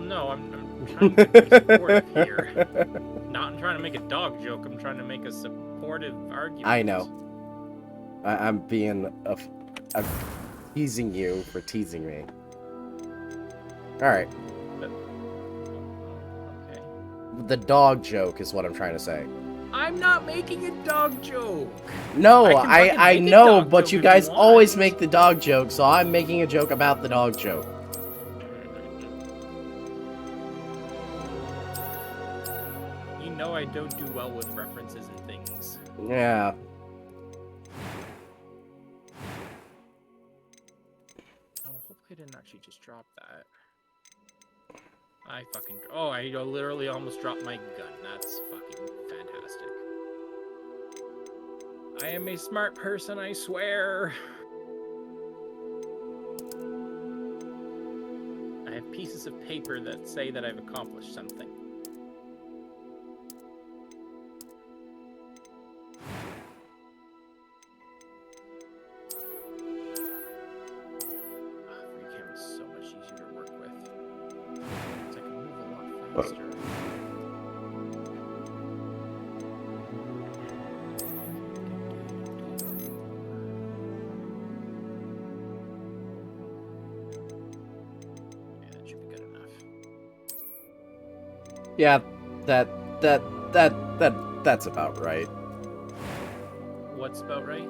no, I'm trying to be supportive here. Not trying to make a dog joke. I'm trying to make a supportive argument. I know. I'm teasing you for teasing me. Alright. Okay. The dog joke is what I'm trying to say. I'm not making a dog joke. No, I know, but you guys always want. make the dog joke, so I'm making a joke about the dog joke. You know I don't do well with references and things. Yeah. Oh, hopefully I didn't actually just drop that. I literally almost dropped my gun. That's fucking fantastic. I am a smart person, I swear. I have pieces of paper that say that I've accomplished something. Free camera's so much easier to work with. It's like I move a lot faster. Yeah, that's about right. What's about right?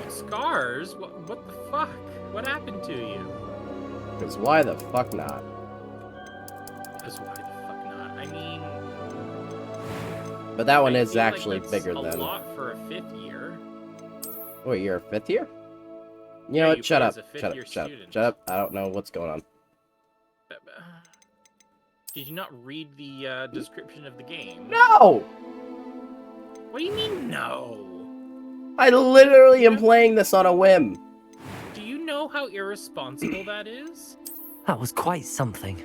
Scars? What the fuck? What happened to you? Because why the fuck not? Because why the fuck not? I mean... But that one is actually like bigger than... than... a lot for a 5th year. Wait, you're a 5th year? You know what? Shut up. Shut up. I don't know what's going on. Did you not read the description of the game? No! What do you mean, no? I literally am playing this on a whim. Do you know how irresponsible that is? That was quite something.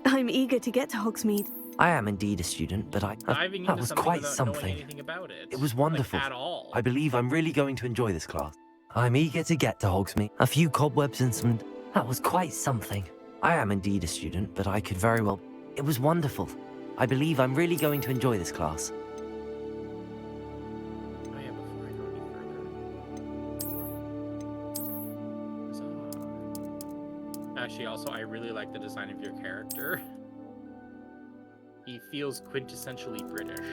I'm eager to get to Hogsmeade. I am indeed a student, but that was quite something. Anything about it. It was wonderful. Like, at all. I believe I'm really going to enjoy this class. I'm eager to get to Hogsmeade. A few cobwebs and some... That was quite something. I am indeed a student, but I could very well... It was wonderful. I believe I'm really going to enjoy this class. Actually, also, I really like the design of your character. He feels quintessentially British.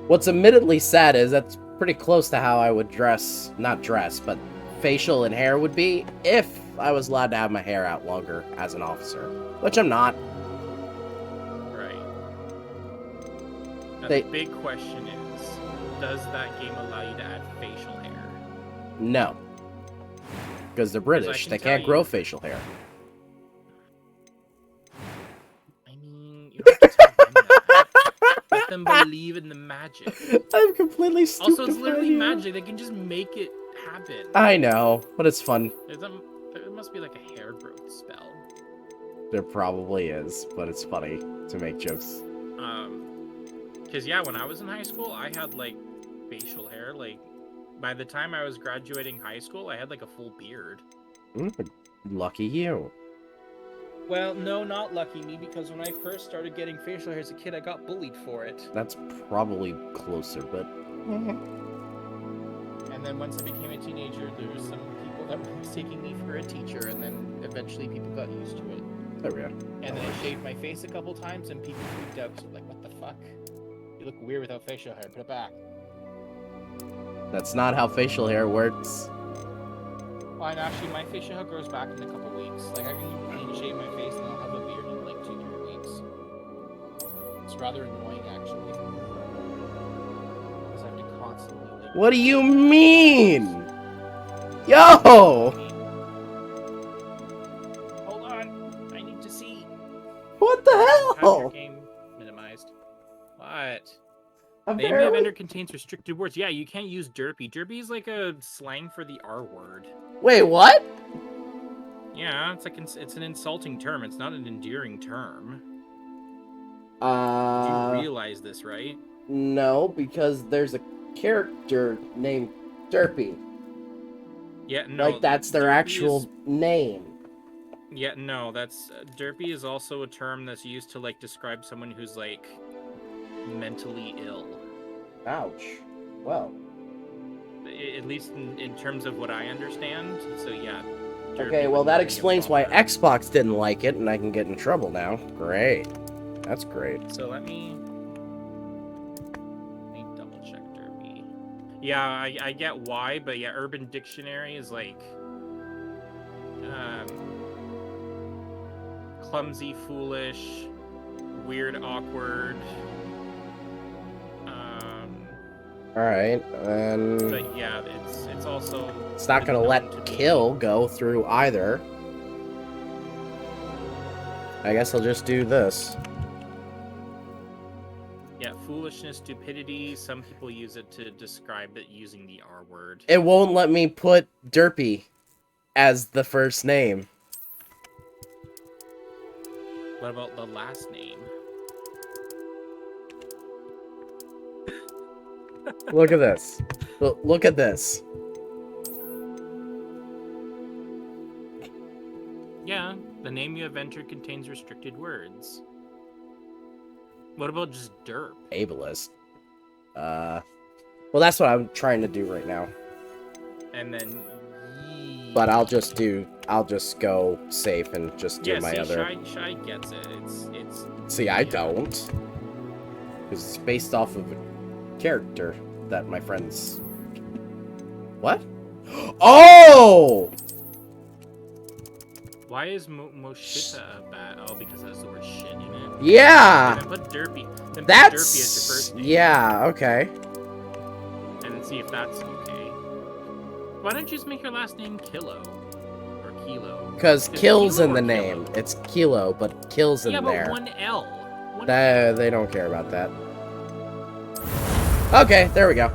What's admittedly sad is that's pretty close to how I would dress, not dress, but facial and hair would be if I was allowed to have my hair out longer as an officer, which I'm not. Right. Now, the big question is, does that game allow you to add facial hair? No. Because they're British, they can't grow facial hair. I mean, you have to tell them that. Let them believe in the magic. I'm completely stupid. Also, it's literally magic. They can just make it happen. I know, but it's fun. There must be like a hair growth spell. There probably is, but it's funny to make jokes. Because yeah, when I was in high school, I had like facial hair. Like, by the time I was graduating high school, I had like a full beard. Lucky you. Well, no, not lucky me, because when I first started getting facial hair as a kid, I got bullied for it. That's probably closer, but... And then once I became a teenager, there were some people that were mistaking me for a teacher, and then eventually people got used to it. There we go. And then I shaved my face a couple times, and people freaked out, because like, what the fuck? You look weird without facial hair, put it back. That's not how facial hair works. Well, and actually, my facial hair grows back in a couple weeks. Like, I can clean shave my face, and I'll have a beard in like 2-3 weeks. It's rather annoying, actually. Because I have to constantly, like... What do you mean? Yo! Hold on! I need to see! What the hell? Game minimized. What? Apparently... The name of the vendor contains restricted words. Yeah, you can't use derpy. Derpy is like a slang for the R word. Wait, what? Yeah, it's like it's an insulting term. It's not an endearing term. You realize this, right? No, because there's a character named Derpy. Yeah, no. Like, that's their derpy actual is- name. Yeah, no, that's derpy is also a term that's used to like describe someone who's like mentally ill. Ouch. Well. At least in terms of what I understand. So yeah. Okay, well that explains why Xbox didn't like it, and I can get in trouble now. Great. That's great. So let me double check derpy. Yeah, I get why, but yeah, Urban Dictionary is like clumsy, foolish, weird, awkward. Alright, But yeah, it's also... It's not gonna let kill go through either. I guess I'll just do this. Yeah, foolishness, stupidity. Some people use it to describe it using the R word. It won't let me put Derpy as the first name. What about the last name? Look at this. Look at this. Yeah, the name you have entered contains restricted words. What about just derp? Ableist. Well, that's what I'm trying to do right now. And then But I'll just go safe and just do my other. Shy gets it. It's. See, I don't. Because it's based off of a character that my friends. What? Oh! Why is Moshita bad? Oh, because it has the word shit in it. Yeah. Then put derpy. Then That's put derpy as your first name. Yeah. Okay. And then see if that's okay. Why don't you just make your last name Kilo or Kilo? Because kill's Kilo in the or name. Kilo? It's kilo, but kill's in Yeah, there. but one L. One They don't care about that. Okay, there we go.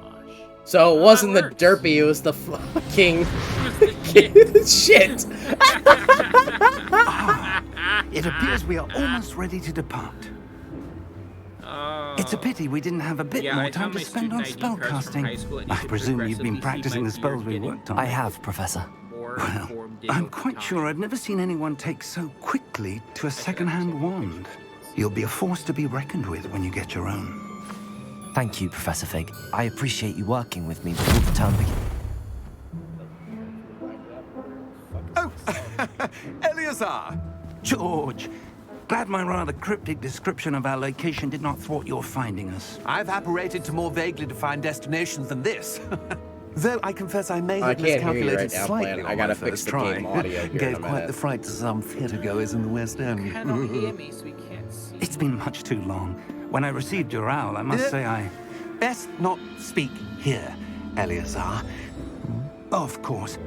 Gosh. So it Oh, wasn't the that works. derpy, it was the fucking shit. It appears we are almost ready to depart. It's a pity we didn't have a bit Yeah, more I time found to my spend on student ID cards from high school, spellcasting. and you I should presume you've been progressively see practicing my the spells beard we getting worked on. I have, Professor. more Well, informed I'm over quite time. sure I've never seen anyone take so quickly to a second-hand wand. You'll be a force to be reckoned with when you get your own. Thank you, Professor Fig. I appreciate you working with me before the term begins. Oh, Eleazar! George, glad my rather cryptic description of our location did not thwart your finding us. I've apparated to more vaguely defined destinations than this. Though I confess I may I have can't hear you miscalculated right now, slightly Plan. on I gotta my fix first the try. game audio here in Gave a quite minute. the fright to some theatergoers in the West End. You cannot hear me, so we can't see. It's been much too long. When I received your owl, I must say I... Best not speak here, Eleazar. Of course.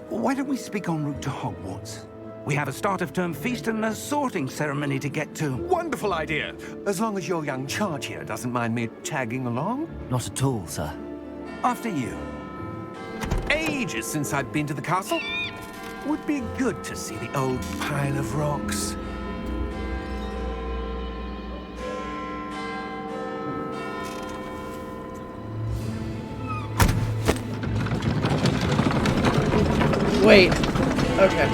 Why don't we speak en route to Hogwarts? We have a start-of-term feast and a sorting ceremony to get to. Wonderful idea! As long as your young charge here doesn't mind me tagging along. Not at all, sir. After you. Ages since I've been to the castle. Would be good to see the old pile of rocks. Wait. Okay.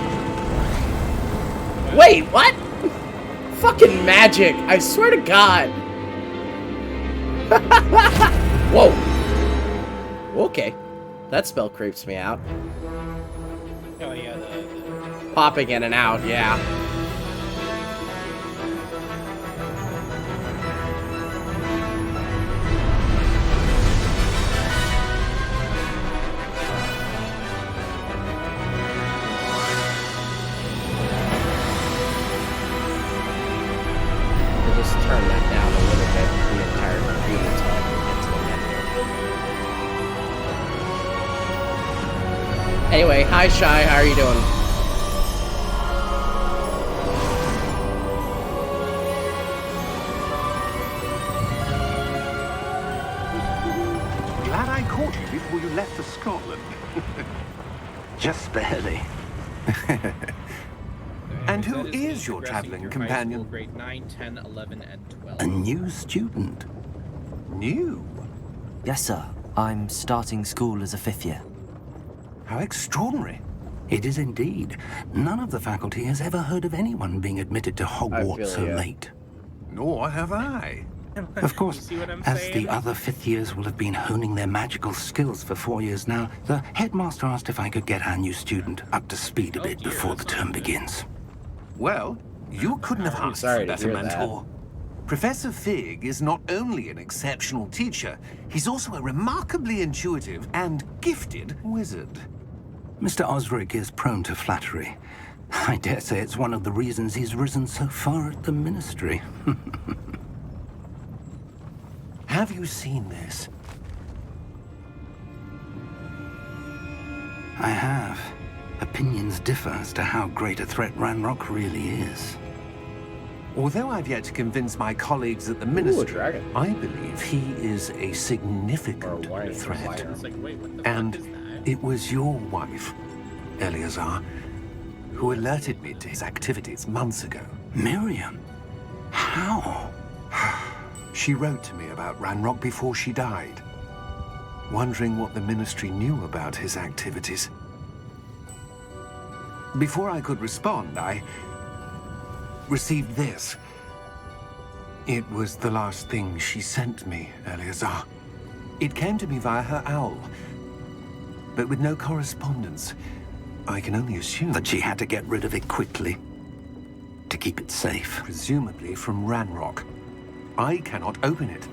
Wait, what? Fucking magic. I swear to God. Whoa. Okay. That spell creeps me out. Oh yeah, Popping in and out, yeah. We'll just turn that down a little bit, the entire computer, until I can get to the menu. Anyway, hi Shy, how are you doing? Glad I caught you before you left for Scotland. Just barely. And who That me is your progressing traveling through high companion? school, grade 9, 10, 11, and 12. A new student. New? Yes, sir. I'm starting school as a 5th year. How extraordinary. It is indeed. None of the faculty has ever heard of anyone being admitted to Hogwarts so ya. late. Nor have I. Of course, see what I'm as saying? the other 5th years will have been honing their magical skills for 4 years now, the headmaster asked if I could get our new student up to speed a Oh bit dear, before the that's term not good. begins. Well, you couldn't have asked for sorry a to better hear that. mentor. Professor Fig is not only an exceptional teacher, he's also a remarkably intuitive and gifted wizard. Mr. Osric is prone to flattery. I dare say it's one of the reasons he's risen so far at the ministry. Have you seen this? I have. Opinions differ as to how great a threat Ranrock really is. Although I've yet to convince my colleagues at the Ooh, a ministry, dragon. I believe he is a significant Or a wine, threat. It's like, wait, what the And fuck is that? it was your wife, Eleazar, who alerted me to his activities months ago. Miriam? How? She wrote to me about Ranrock before she died, wondering what the ministry knew about his activities. Before I could respond, I received this. It was the last thing she sent me, Eleazar. It came to me via her owl, but with no correspondence. I can only assume That she had to get rid of it quickly to keep it safe. presumably from Ranrock. I cannot open it.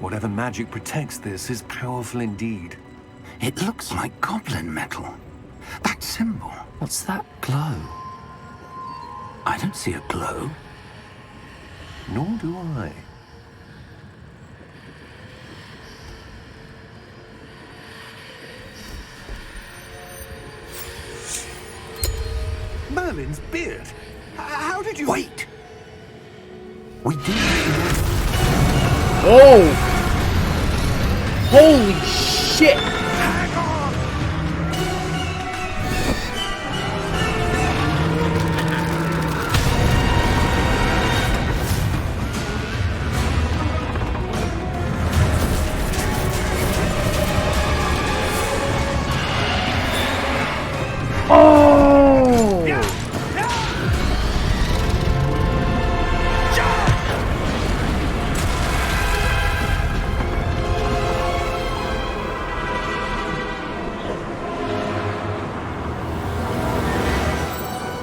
Whatever magic protects this is powerful indeed. It looks like goblin metal. That symbol. What's that glow? I don't see a glow. Nor do I. Merlin's beard. How did you... Wait! We do. Oh! Holy shit! Oh!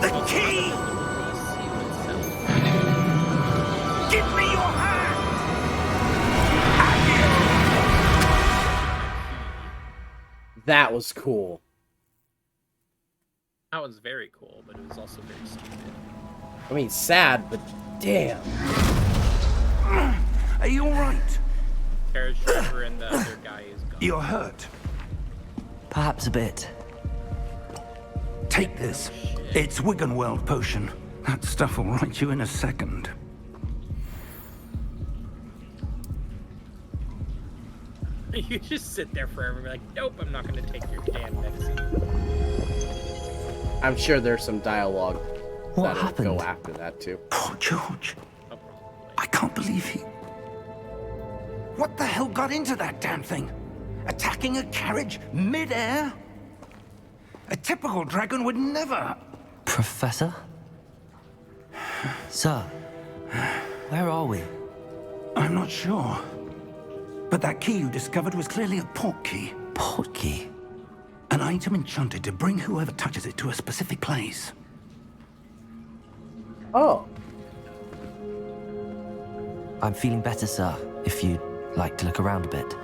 The key! Give me your hand! That was cool. That was very cool, but it was also very stupid. I mean, sad, but damn. Are you alright? Carriage driver and the other guy is gone. You're hurt. Perhaps a bit. Take this. It's Wiggenweld potion. That stuff will right you in a second. You just sit there forever and be like, nope, I'm not going to take your damn medicine. I'm sure there's some dialogue What that'll happened? go after that too. Poor George. Oh, probably. I can't believe he... What the hell got into that damn thing? Attacking a carriage mid-air? A typical dragon would never... Professor? Sir, where are we? I'm not sure. But that key you discovered was clearly a port key. Port key? An item enchanted to bring whoever touches it to a specific place. Oh. I'm feeling better, sir, if you'd like to look around a bit.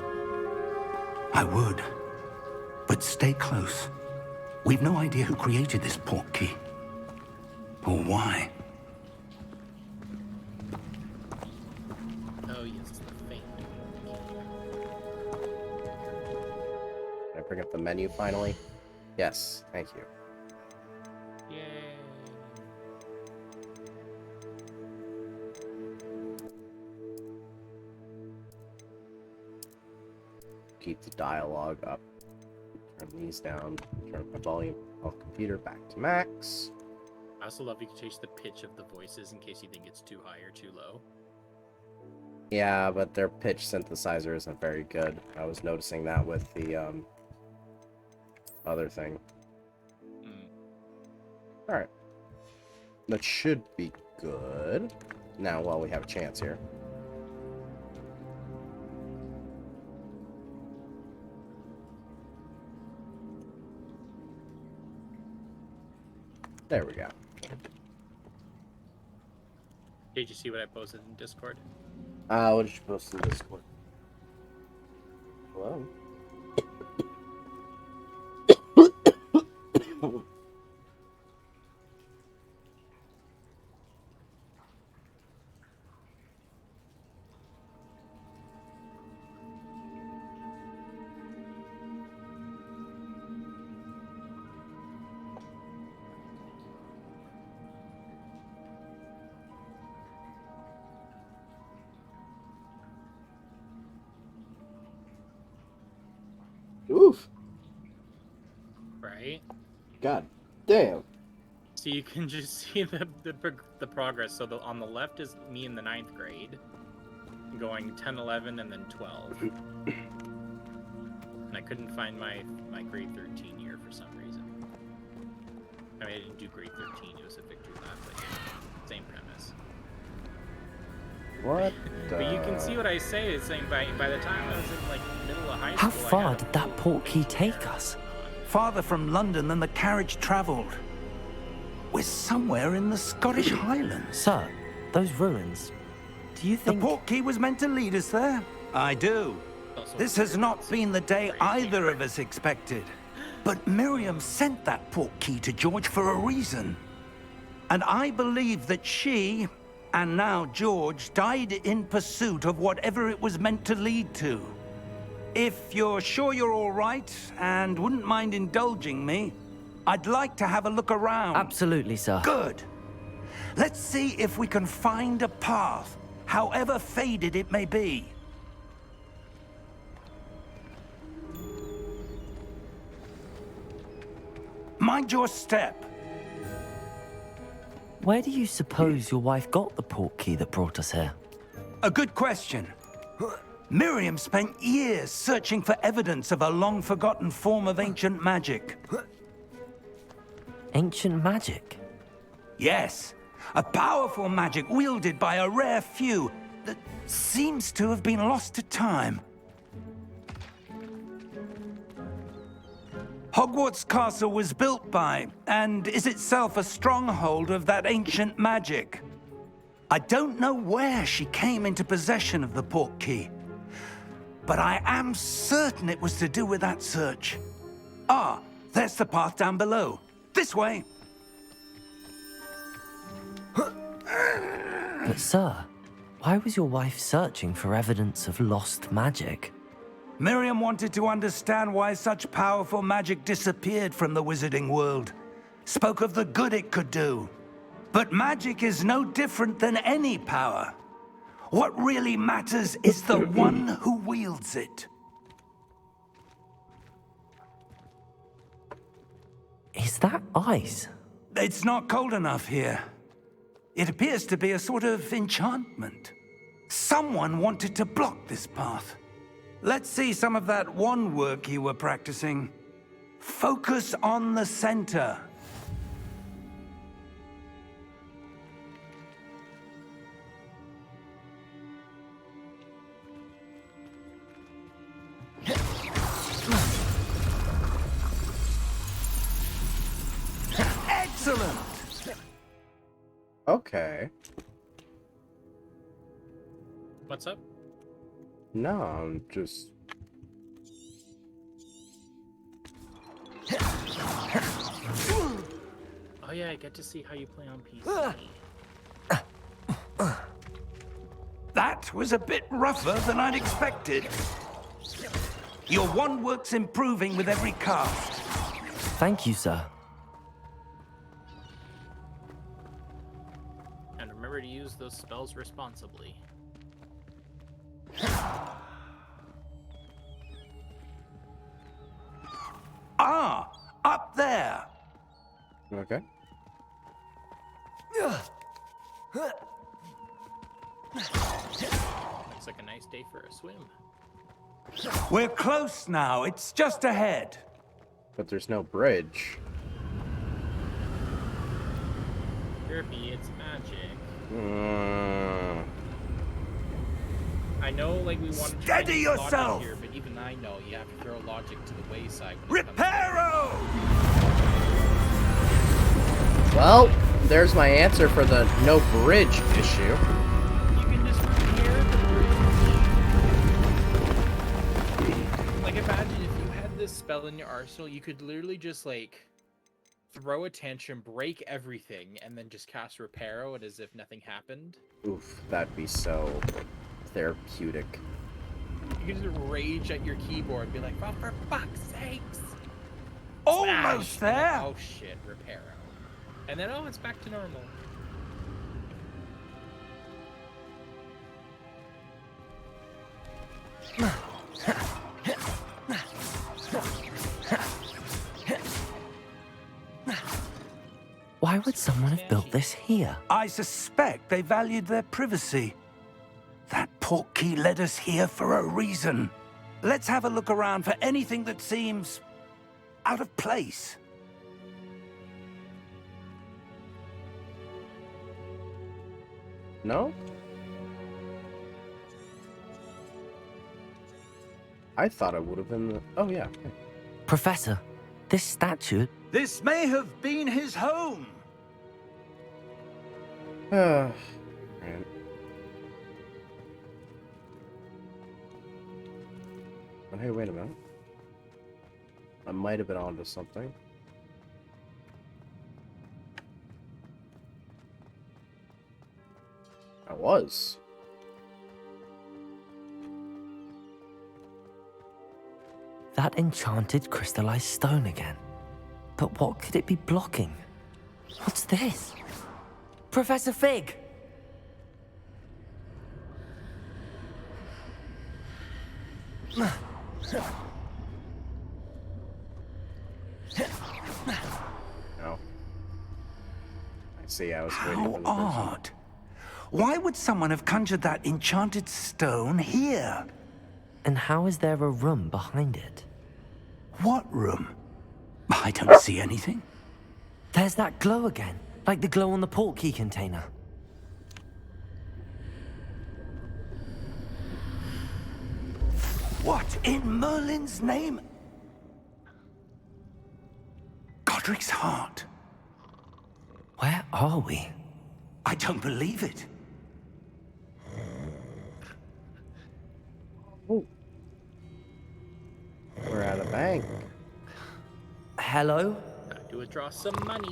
I would. But stay close. We've no idea who created this port key. Or why. Oh, yes, the faint. Can I bring up the menu finally? Yes, thank you. Yay. Keep the dialogue up. Turn these down. Turn the volume of computer back to max. I also love you can change the pitch of the voices in case you think it's too high or too low. Yeah, but their pitch synthesizer isn't very good. I was noticing that with the other thing. Alright. That should be good. Now, while we have a chance here. There we go. Did you see what I posted in Discord? What did you post in Discord? Hello? Oof. Right? God damn. So you can just see the progress. So on the left is me in the 9th grade, going 10, 11, and then 12. And I couldn't find my grade 13 year for some reason. I mean, I didn't do grade 13. It was a victory lap, but yeah, same premise. What? But you can see what I say. It's saying by the time I was in like middle of high How school, far did that portkey take us? Farther from London than the carriage travelled. We're somewhere in the Scottish Highlands. Sir, those ruins. Do you The think... portkey was meant to lead us there? I do. This has not been the day either of us expected. But Miriam sent that portkey to George for a reason. And I believe that she, and now George, died in pursuit of whatever it was meant to lead to. If you're sure you're all right, and wouldn't mind indulging me, I'd like to have a look around. Absolutely, sir. Good. Let's see if we can find a path, however faded it may be. Mind your step. Where do you suppose your wife got the portkey that brought us here? A good question. Miriam spent years searching for evidence of a long-forgotten form of ancient magic. Ancient magic? Yes, a powerful magic wielded by a rare few that seems to have been lost to time. Hogwarts Castle was built by, and is itself a stronghold of that ancient magic. I don't know where she came into possession of the portkey, but I am certain it was to do with that search. Ah, there's the path down below. This way. But sir, why was your wife searching for evidence of lost magic? Miriam wanted to understand why such powerful magic disappeared from the wizarding world. Spoke of the good it could do. But magic is no different than any power. What really matters is the one who wields it. Is that ice? It's not cold enough here. It appears to be a sort of enchantment. Someone wanted to block this path. Let's see some of that wand work you were practicing. Focus on the center. Excellent! Okay. What's up? No, I'm just... Oh yeah, I get to see how you play on PC. That was a bit rougher than I'd expected. Your wand work's improving with every cast. Thank you, sir. And remember to use those spells responsibly. Ah, up there. Okay. Looks like a nice day for a swim. We're close now. It's just ahead. But there's no bridge. Derpy, it's magic. Mm. I know, like, we want to Steady yourself! here, but even I know you have to throw logic to the wayside. When it comes to Reparo! Well, there's my answer for the no bridge issue. You can just repair the bridge. Like, imagine if you had this spell in your arsenal, you could literally just, like, throw a tantrum, break everything, and then just cast Reparo it as if nothing happened. Oof, that'd be so therapeutic. You could just rage at your keyboard and be like, oh, for fuck's sakes! Almost Smash! there! And then, oh shit, Reparo. And then, oh, it's back to normal. Why would someone have built this here? I suspect they valued their privacy. That portkey led us here for a reason. Let's have a look around for anything that seems out of place. No? I thought it would have been the... Oh, yeah. Okay. Professor, this statue... This may have been his home. Right. But hey, wait a minute. I might have been onto something. I was. That enchanted crystallized stone again. But what could it be blocking? What's this? Professor Fig! No. I see, I was waiting How for the person. odd. Why would someone have conjured that enchanted stone here? And how is there a room behind it? What room? I don't see anything. There's that glow again, like the glow on the portkey container. What in Merlin's name? Godric's heart. Where are we? I don't believe it. Ooh. We're at a bank. Hello? Got to withdraw some money.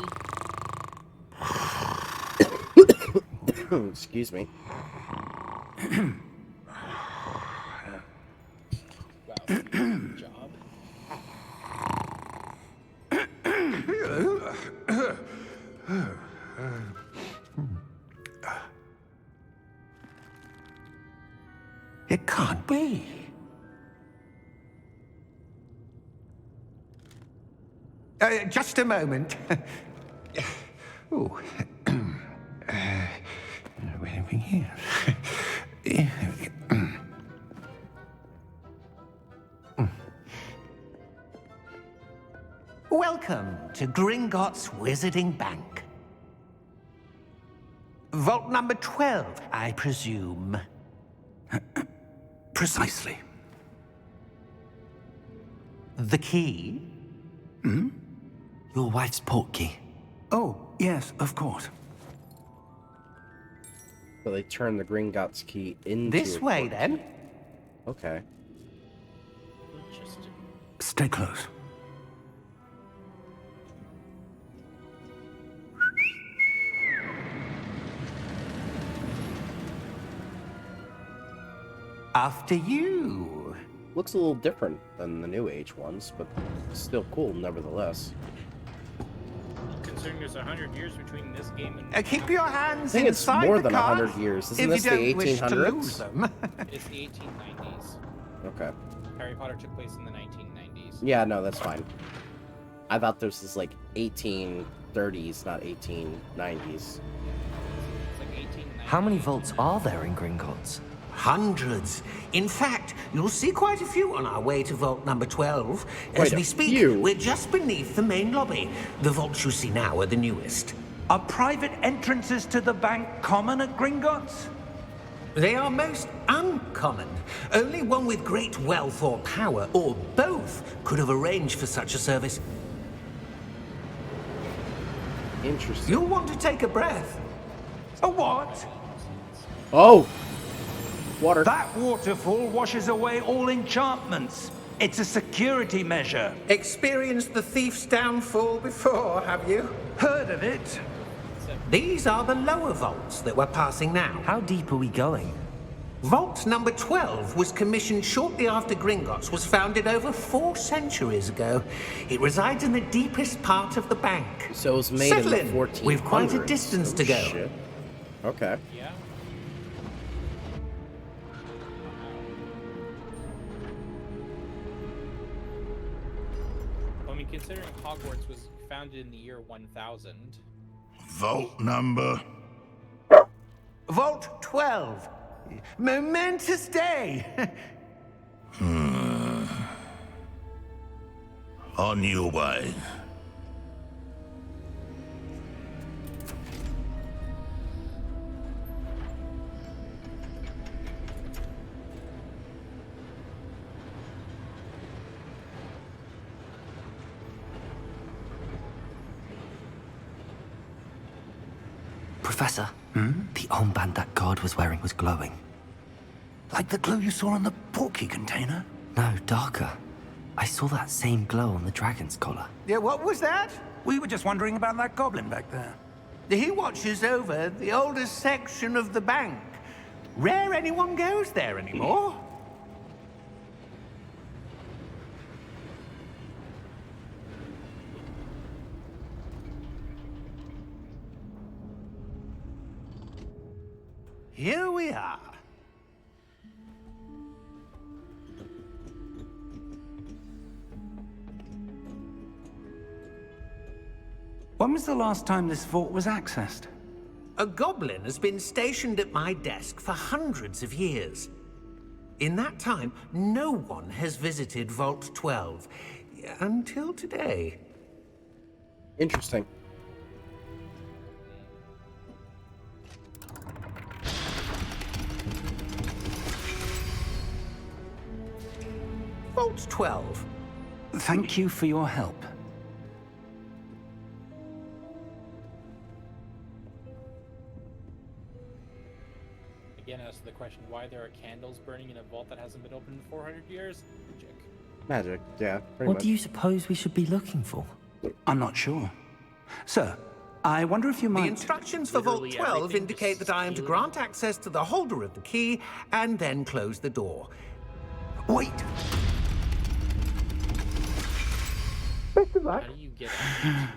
Excuse me. Wow, good job. It can't be. Just a moment. Oh. Wait a minute here. Welcome to Gringotts Wizarding Bank. Vault number 12, I presume. Precisely. The key? Hmm? Your wife's portkey. Oh, yes, of course. So they turn the Gringotts key into This a way, portkey. then. Okay. Interesting. Stay close. After you. Looks a little different than the new age ones, but still cool nevertheless. Considering there's 100 years between this game and Keep your hands I think it's inside more the than car 100 years. Isn't if this you the don't wish to 1800s? lose them. it's the 1890s. Okay. Harry Potter took place in the 1990s. Yeah, no, that's fine. I thought this was like 1830s, not 1890s. It's like 1890. How many vaults are there in Gringotts? Hundreds. In fact, you'll see quite a few on our way to vault number 12. As Wait, we a speak, few? we're just beneath the main lobby. The vaults you see now are the newest. Are private entrances to the bank common at Gringotts? They are most uncommon. Only one with great wealth or power, or both, could have arranged for such a service. Interesting. You'll want to take a breath. A what? Oh! Water. That waterfall washes away all enchantments. It's a security measure. Experienced the thief's downfall before, have you? Heard of it? These are the lower vaults that we're passing now. How deep are we going? Vault number 12 was commissioned shortly after Gringotts was founded over 4 centuries ago. It resides in the deepest part of the bank. So it was made Settle in the in. 1400s. We've quite a distance to go. Shit. Okay. Yeah. I mean, considering Hogwarts was founded in the year 1000. Vault number. Vault 12. Momentous day. On your way. Professor, the armband that guard was wearing was glowing. Like the glow you saw on the portkey container? No, darker. I saw that same glow on the dragon's collar. Yeah, what was that? We were just wondering about that goblin back there. He watches over the oldest section of the bank. Rare anyone goes there anymore. Here we are. When was the last time this vault was accessed? A goblin has been stationed at my desk for hundreds of years. In that time, no one has visited Vault 12 until today. Interesting. Vault 12. Thank you for your help. Again, as to the question why there are candles burning in a vault that hasn't been opened in 400 years, magic. Magic, yeah, pretty What much. do you suppose we should be looking for? I'm not sure. Sir, I wonder if you The might... instructions for Vault Literally 12 everything, indicate just that I am to steal it. grant access to the holder of the key and then close the door. Wait! How do you get out?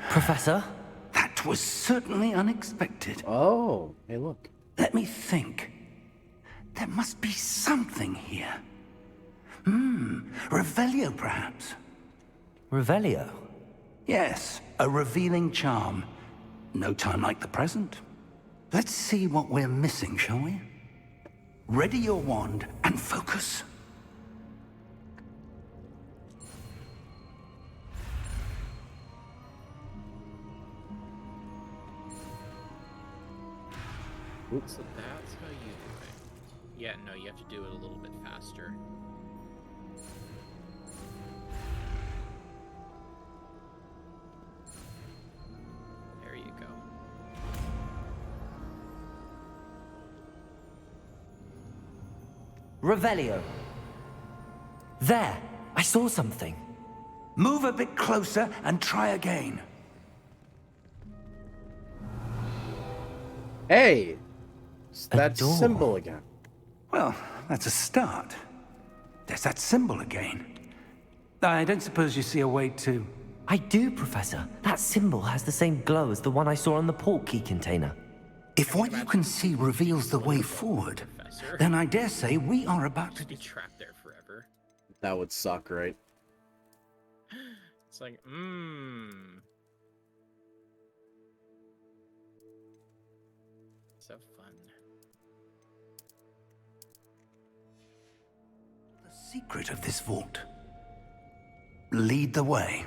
Professor? That was certainly unexpected. Oh, hey, look. Let me think. There must be something here. Revelio, perhaps? Revelio? Yes, a revealing charm. No time like the present. Let's see what we're missing, shall we? Ready your wand and focus. So that's how you do it. Yeah, no, you have to do it a little bit faster. There you go. Revelio. There! I saw something. Move a bit closer and try again. Hey! It's A that door. symbol again. Well, that's a start. There's that symbol again. I don't suppose you see a way to... I do, Professor. That symbol has the same glow as the one I saw on the portkey container. If what you can see reveals the way forward, Professor. then I dare say we are about to... Be trapped there forever. That would suck, right? It's like, So fun. secret of this vault. Lead the way.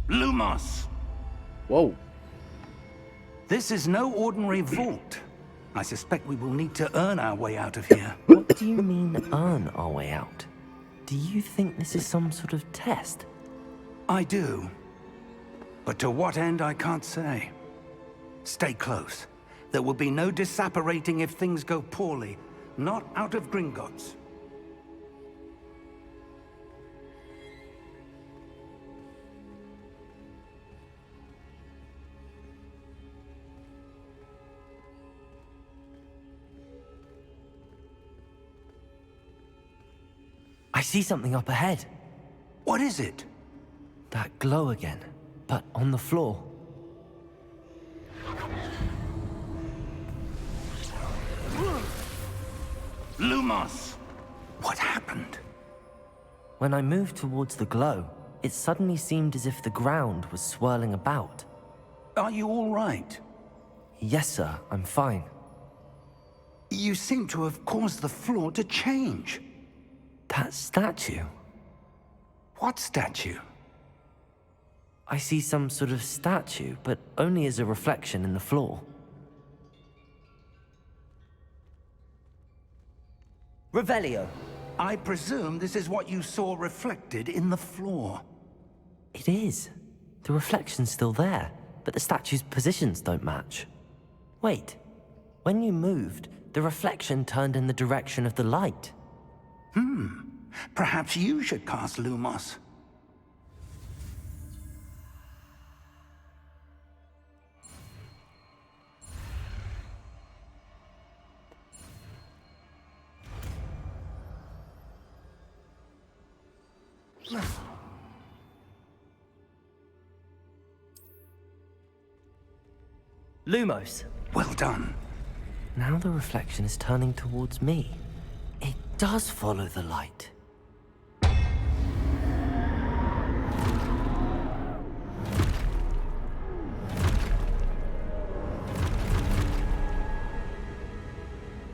Lumos! Whoa. This is no ordinary vault. I suspect we will need to earn our way out of here. What do you mean, earn our way out? Do you think this is some sort of test? I do. But to what end, I can't say. Stay close. There will be no disapparating if things go poorly. Not out of Gringotts. I see something up ahead. What is it? That glow again, but on the floor. Lumos! What happened? When I moved towards the glow, it suddenly seemed as if the ground was swirling about. Are you all right? Yes, sir, I'm fine. You seem to have caused the floor to change. That statue? What statue? I see some sort of statue, but only as a reflection in the floor. Revelio. I presume this is what you saw reflected in the floor. It is. The reflection's still there, but the statue's positions don't match. Wait. When you moved, the reflection turned in the direction of the light. Perhaps you should cast Lumos. Lumos. Well done. Now the reflection is turning towards me. It does follow the light.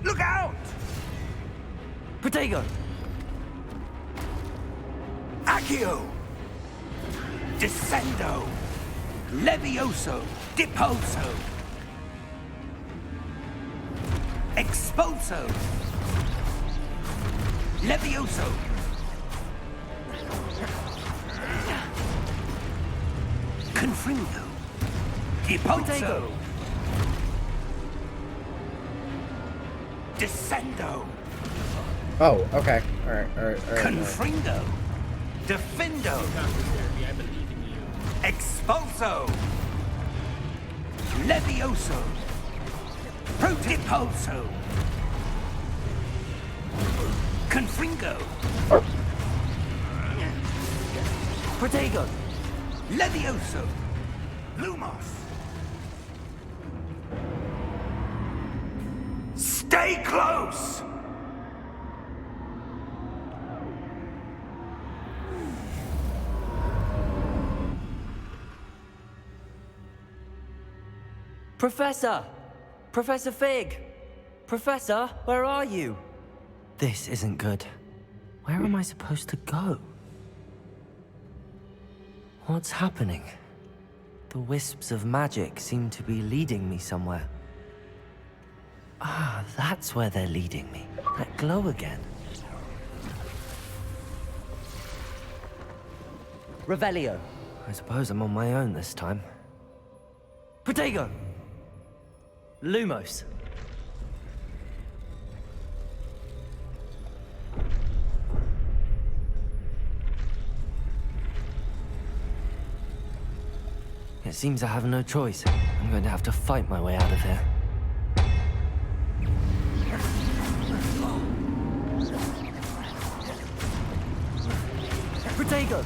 Look out! Protego! Accio! Descendo! Levioso! Deposo! Expulso! Levioso! Confringo! Deposo! Descendo! Oh, okay. Alright. Confringo! Defendo! I believe in you. Expulso! Levioso! Protipulso! Confringo! Protego! Levioso! Lumos! Stay close! Professor! Professor Fig! Professor, where are you? This isn't good. Where am I supposed to go? What's happening? The wisps of magic seem to be leading me somewhere. Ah, that's where they're leading me. That glow again. Revelio. I suppose I'm on my own this time. Protego! Lumos. It seems I have no choice. I'm going to have to fight my way out of here. Protego!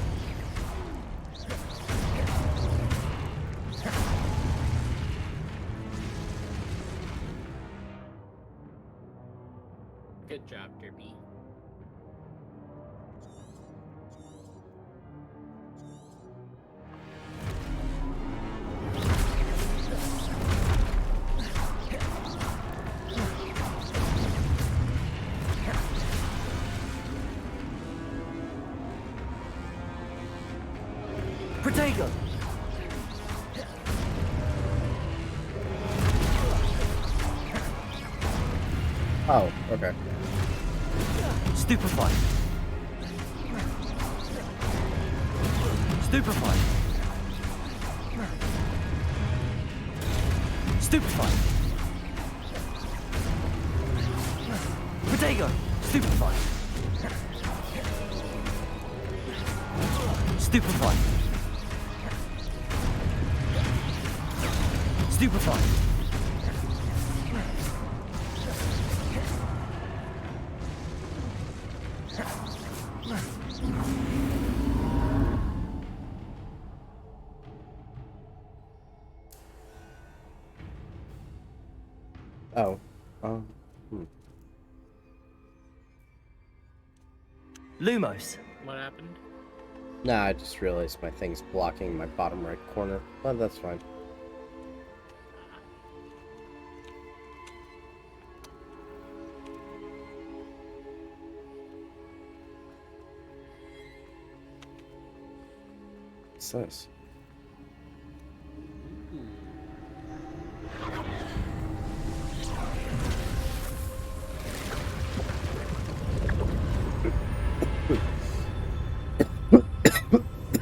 Good job, Derby. Protego! Oh, okay. Stupefy! Stupefy! Stupefy! Protego! Stupefy! Stupefy! Stupefy! Oh. Lumos! What happened? Nah, I just realized my thing's blocking my bottom right corner, but that's fine. What's this?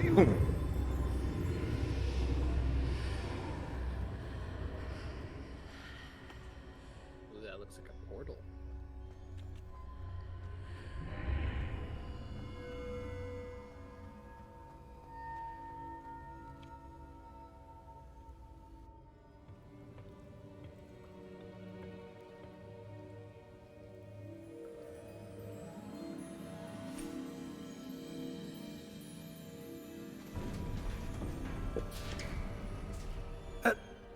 Ooh, that looks like a portal.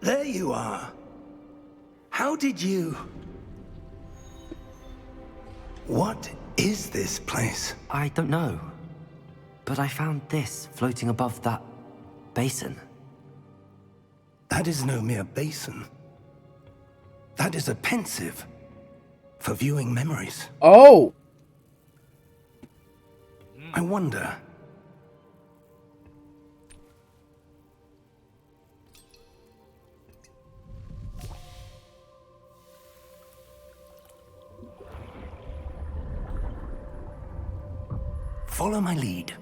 There you are. How did you... What is this place? I don't know. But I found this floating above that basin. That is no mere basin. That is a pensive for viewing memories. Oh! I wonder... Follow my lead.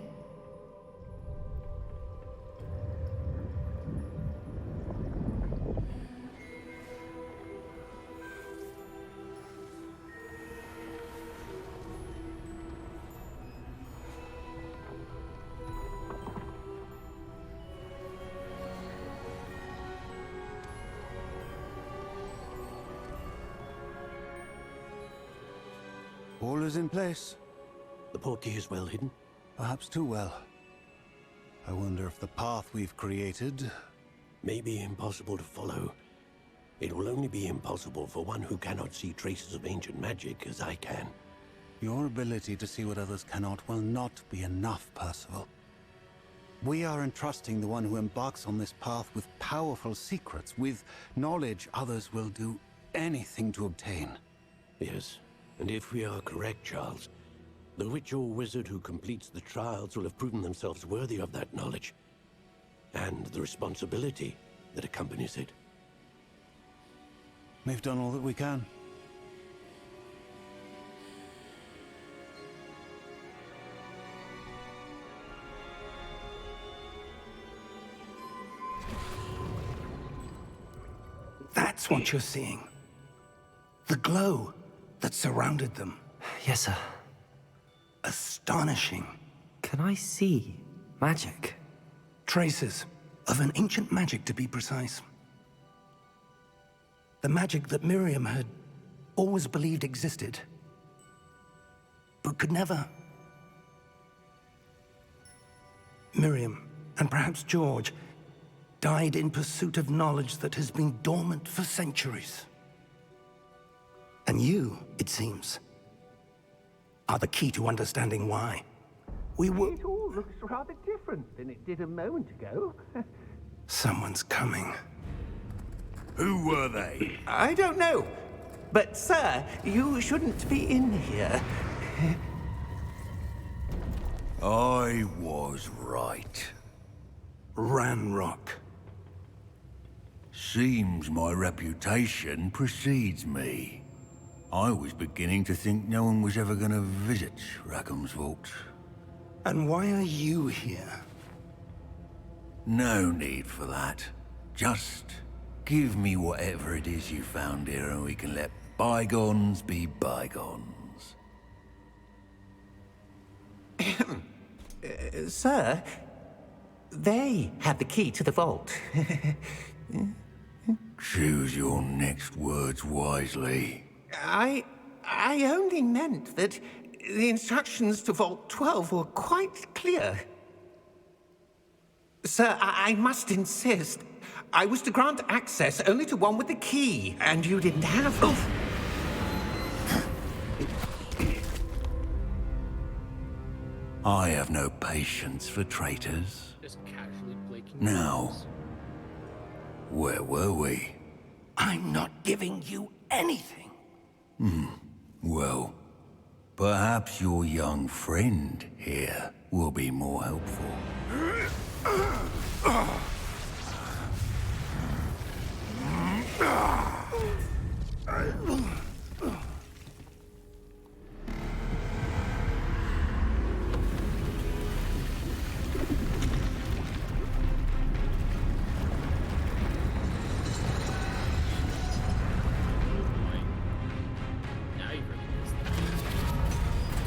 All is in place. The portkey is well hidden. Perhaps too well. I wonder if the path we've created... May be impossible to follow. It will only be impossible for one who cannot see traces of ancient magic as I can. Your ability to see what others cannot will not be enough, Percival. We are entrusting the one who embarks on this path with powerful secrets, with knowledge others will do anything to obtain. Yes, and if we are correct, Charles, the witch or wizard who completes the trials will have proven themselves worthy of that knowledge, and the responsibility that accompanies it. We've done all that we can. That's what you're seeing. The glow that surrounded them. Yes, sir. Astonishing. Can I see magic? Traces of an ancient magic, to be precise. The magic that Miriam had always believed existed, but could never. Miriam, and perhaps George, died in pursuit of knowledge that has been dormant for centuries. And you, it seems, are the key to understanding why. We were... It all looks rather different than it did a moment ago. Someone's coming. Who were they? I don't know. But, sir, you shouldn't be in here. I was right. Ranrock. Seems my reputation precedes me. I was beginning to think no one was ever gonna visit Rackham's vault. And why are you here? No need for that. Just give me whatever it is you found here and we can let bygones be bygones. Sir, they have the key to the vault. Choose your next words wisely. I only meant that the instructions to Vault 12 were quite clear. Sir, I must insist. I was to grant access only to one with the key, and you didn't have it. I have no patience for traitors. Just casually blinking. Now, where were we? I'm not giving you anything. Well, perhaps your young friend here will be more helpful. Now you really missed that.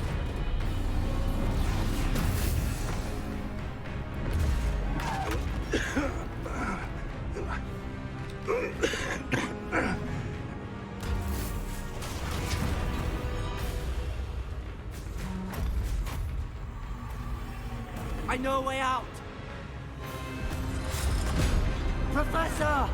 I know a way out! Professor!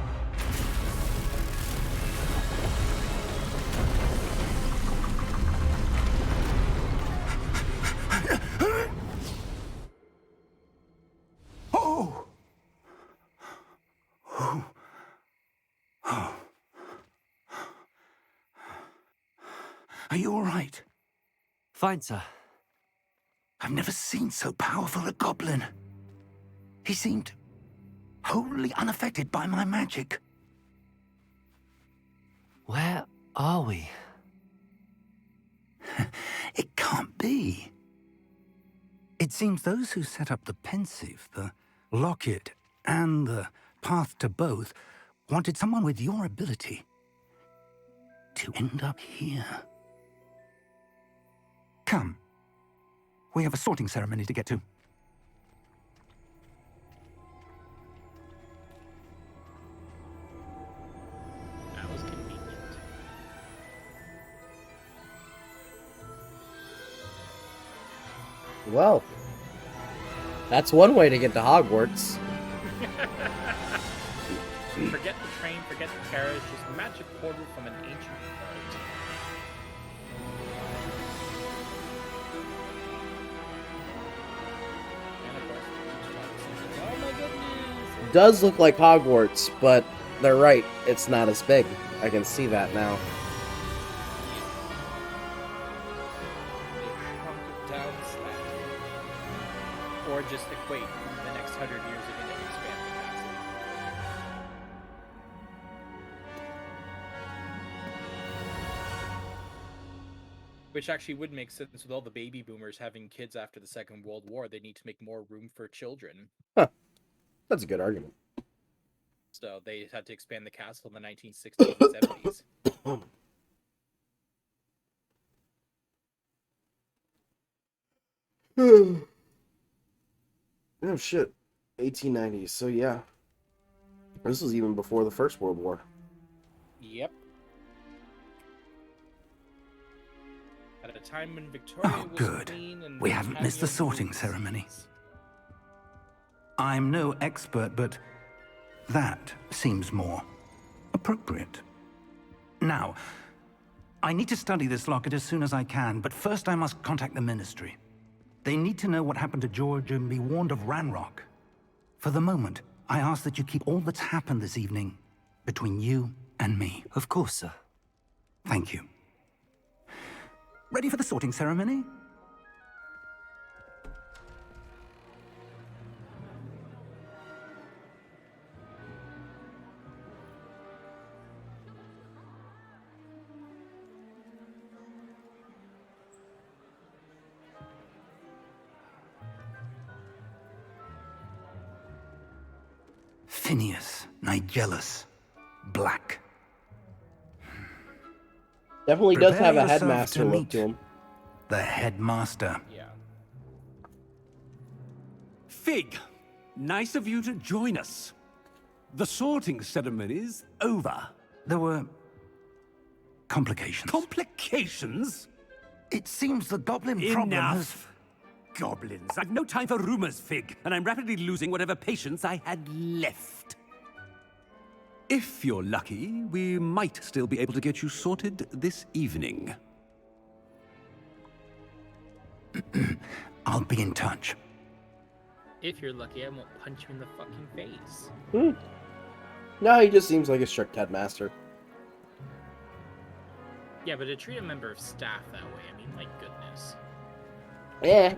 Oh! Are you all right? Fine, sir. I've never seen so powerful a goblin. He seemed wholly unaffected by my magic. Where are we? It can't be. It seems those who set up the pensive, the locket, and the path to both wanted someone with your ability to end up here. Come. We have a sorting ceremony to get to. That was convenient. Well, that's one way to get to Hogwarts. Forget the train, forget the carriage, just a magic portal from an ancient world. And of course, oh my goodness! Does look like Hogwarts, but they're right, it's not as big. I can see that now. They shrunk it down slightly. Or just equate the next 100 years are going to expand capacity. Which actually would make sense with all the baby boomers having kids after the Second World War. They need to make more room for children. Huh. That's a good argument. So they had to expand the castle in the 1960s and 70s. Oh shit. 1890s, so yeah. This was even before the First World War. Yep. At a time when Victoria Oh, was good. queen and We haven't missed the Britannia sorting ruled ceremony. seas. I'm no expert, but that seems more appropriate. Now, I need to study this locket as soon as I can, but first I must contact the Ministry. They need to know what happened to George and be warned of Ranrock. For the moment, I ask that you keep all that's happened this evening between you and me. Of course, sir. Thank you. Ready for the sorting ceremony? Tinius, Nigellus, Black. Definitely does Prepare have a yourself headmaster to look meet to him. the headmaster. Yeah. Fig, nice of you to join us. The sorting ceremony's over. There were complications. Complications? It seems the goblin problem has... Enough. Goblins. I've no time for rumors, Fig, and I'm rapidly losing whatever patience I had left. If you're lucky, we might still be able to get you sorted this evening. I'll be in touch. If you're lucky, I won't punch you in the fucking face. No, he just seems like a strict headmaster. Yeah, but to treat a member of staff that way, I mean, my goodness. Yeah.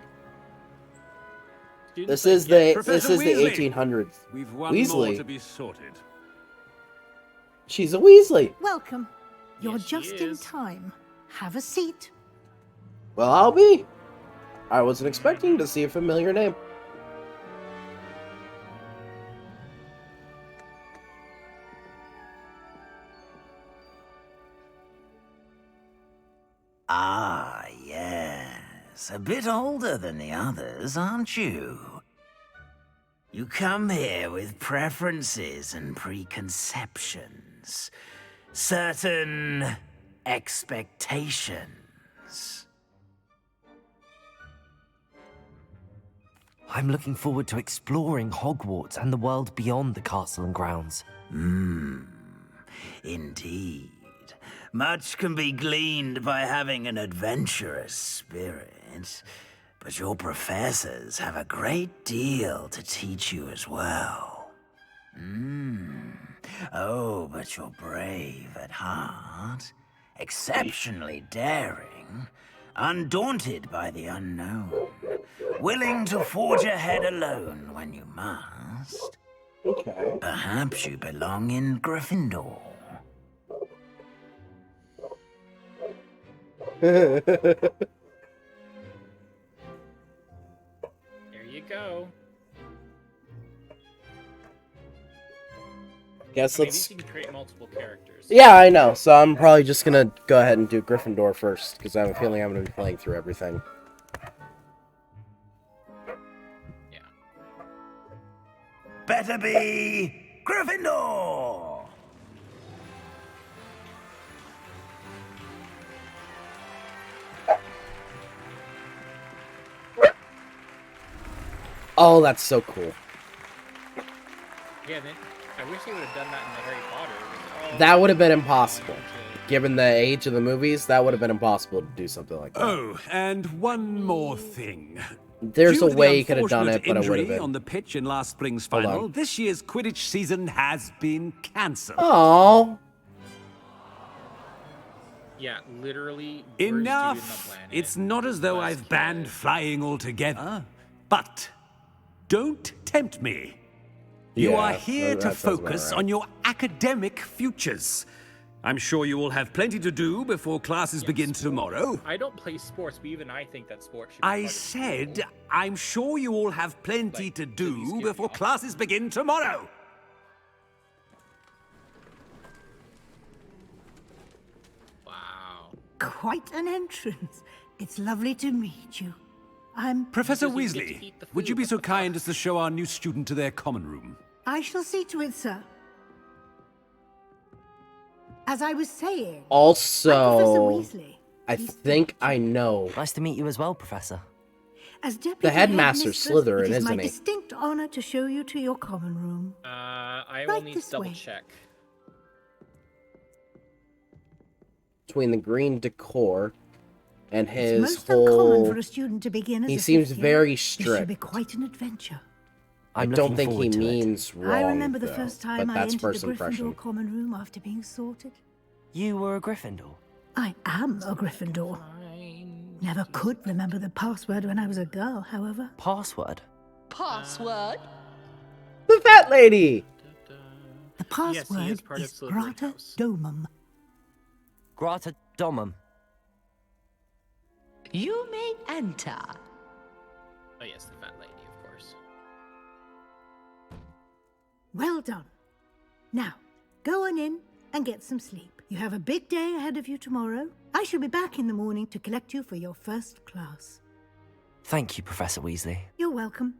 Students This is like, the Professor Weasley. 1800s. We've one Weasley. more to be sorted. She's a Weasley. Welcome. You're Yes, she just in is. time. Have a seat. Well, I'll be. I wasn't expecting to see a familiar name. Ah, yes. A bit older than the others, aren't you? You come here with preferences and preconceptions. Certain expectations. I'm looking forward to exploring Hogwarts and the world beyond the castle and grounds. Indeed. Much can be gleaned by having an adventurous spirit, but your professors have a great deal to teach you as well. Oh, but you're brave at heart, exceptionally daring, undaunted by the unknown, willing to forge ahead alone when you must. Okay. Perhaps you belong in Gryffindor. There you go. Guess Maybe let's. you can create multiple characters. Yeah, I know. So I'm probably just gonna go ahead and do Gryffindor first, because I have a feeling I'm gonna be playing through everything. Yeah. Better be Gryffindor! Oh, that's so cool. Yeah, then I wish they would have done that in the Harry Potter. That would have been impossible. Given the age of the movies, that would have been impossible to do something like that. Oh, and one more thing. There's Due a to way the you could have done it, but it would have injury been. on the pitch in last spring's Hold final, on. this year's Quidditch season has been cancelled. Oh. Yeah, literally. worst dude in the Enough! planet. It's not as though I've banned flying altogether, but don't tempt me. You Yeah, are here that to sounds about focus right. on your academic futures. I'm sure you will have plenty to do before classes begin tomorrow. I don't play sports, but even I think that sports should be I part of said, I'm sure you all have plenty to do before classes begin tomorrow. Wow. Quite an entrance. It's lovely to meet you. I'm... Professor Because you get to Weasley, eat the would you food. be so kind as to show our new student to their common room? I shall see to it, sir. As I was saying... Also, Professor Weasley. I think I know. Nice to meet you as well, Professor. As deputy The headmaster's headmistress, Slytherin, it is isn't my he? distinct honor to show you to your common room. I will Right need this to double way. check. Between the green decor and It's his most uncommon whole... for a student to begin as He a seems fifth year. very This should strict. be quite an adventure. I don't think he means wrong, I remember the though, first time but I that's entered the first Gryffindor impression. common room after being sorted. You were a Gryffindor? I am a Gryffindor. Never could remember the password when I was a girl, however. Password? Password? The fat lady! The Yes, he is password part of is Slytherin Grata House. Domum. Grata Domum. You may enter. Oh yes, the fat lady, of course. Well done. Now, go on in and get some sleep. You have a big day ahead of you tomorrow. I shall be back in the morning to collect you for your first class. Thank you, Professor Weasley. You're welcome.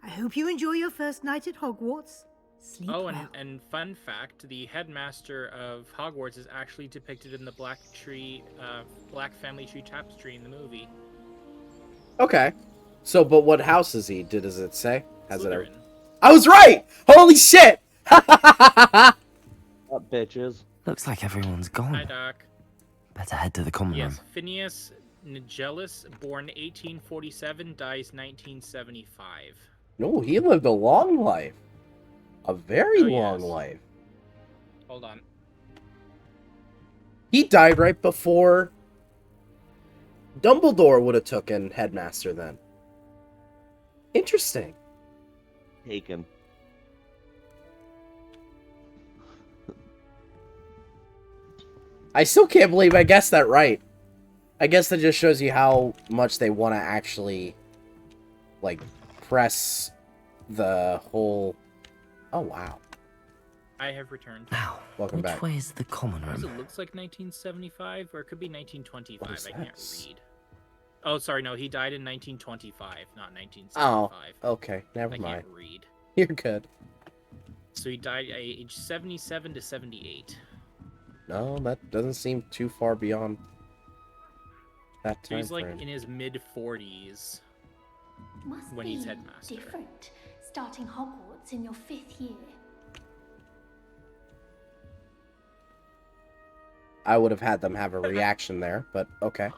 I hope you enjoy your first night at Hogwarts. Sleep well. And fun fact, the headmaster of Hogwarts is actually depicted in the Black Family Tree tapestry in the movie. Okay. So, but what house is he? Does it say? Has it ever... Slytherin. I was right! Holy shit! Up, bitches. Looks like everyone's gone. Hi, Doc. Better head to the common room. Yes, Phineas Nigellus, born 1847, dies 1975. No, he lived a long life. A very long life. Hold on. He died right before Dumbledore would have taken headmaster then. Interesting. Taken. I still can't believe I guessed that right. I guess that just shows you how much they want to actually, like, press the whole... Oh, wow. I have returned. Now, welcome back. Which way is the common room? It looks like 1975, or it could be 1925. What is I can't this? read. Oh, sorry, no, he died in 1925, not 1975. Oh, okay, never mind. I can't read. You're good. So he died at age 77 to 78. No, that doesn't seem too far beyond that So time he's like frame. in his mid-40s when he's headmaster. Different, starting Hogwarts in your 5th year. I would have had them have a reaction there, but okay.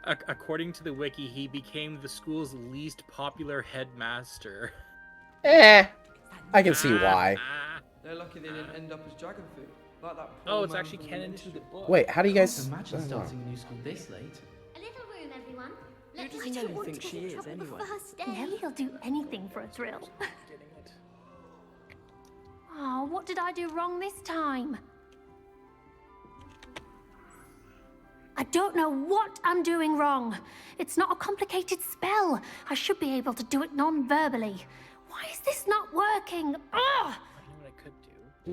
According to the wiki, he became the school's least popular headmaster. I can see why. They're lucky they didn't end up as dragon food. Like that Oh, it's actually canon to the book. Wait, how do you guys... Imagine starting a new school this late. A little room, everyone. Who does Nelly think she is, anyway? Nelly'll do anything for a thrill. Oh, what did I do wrong this time? I don't know what I'm doing wrong. It's not a complicated spell. I should be able to do it non-verbally. Why is this not working? Ugh!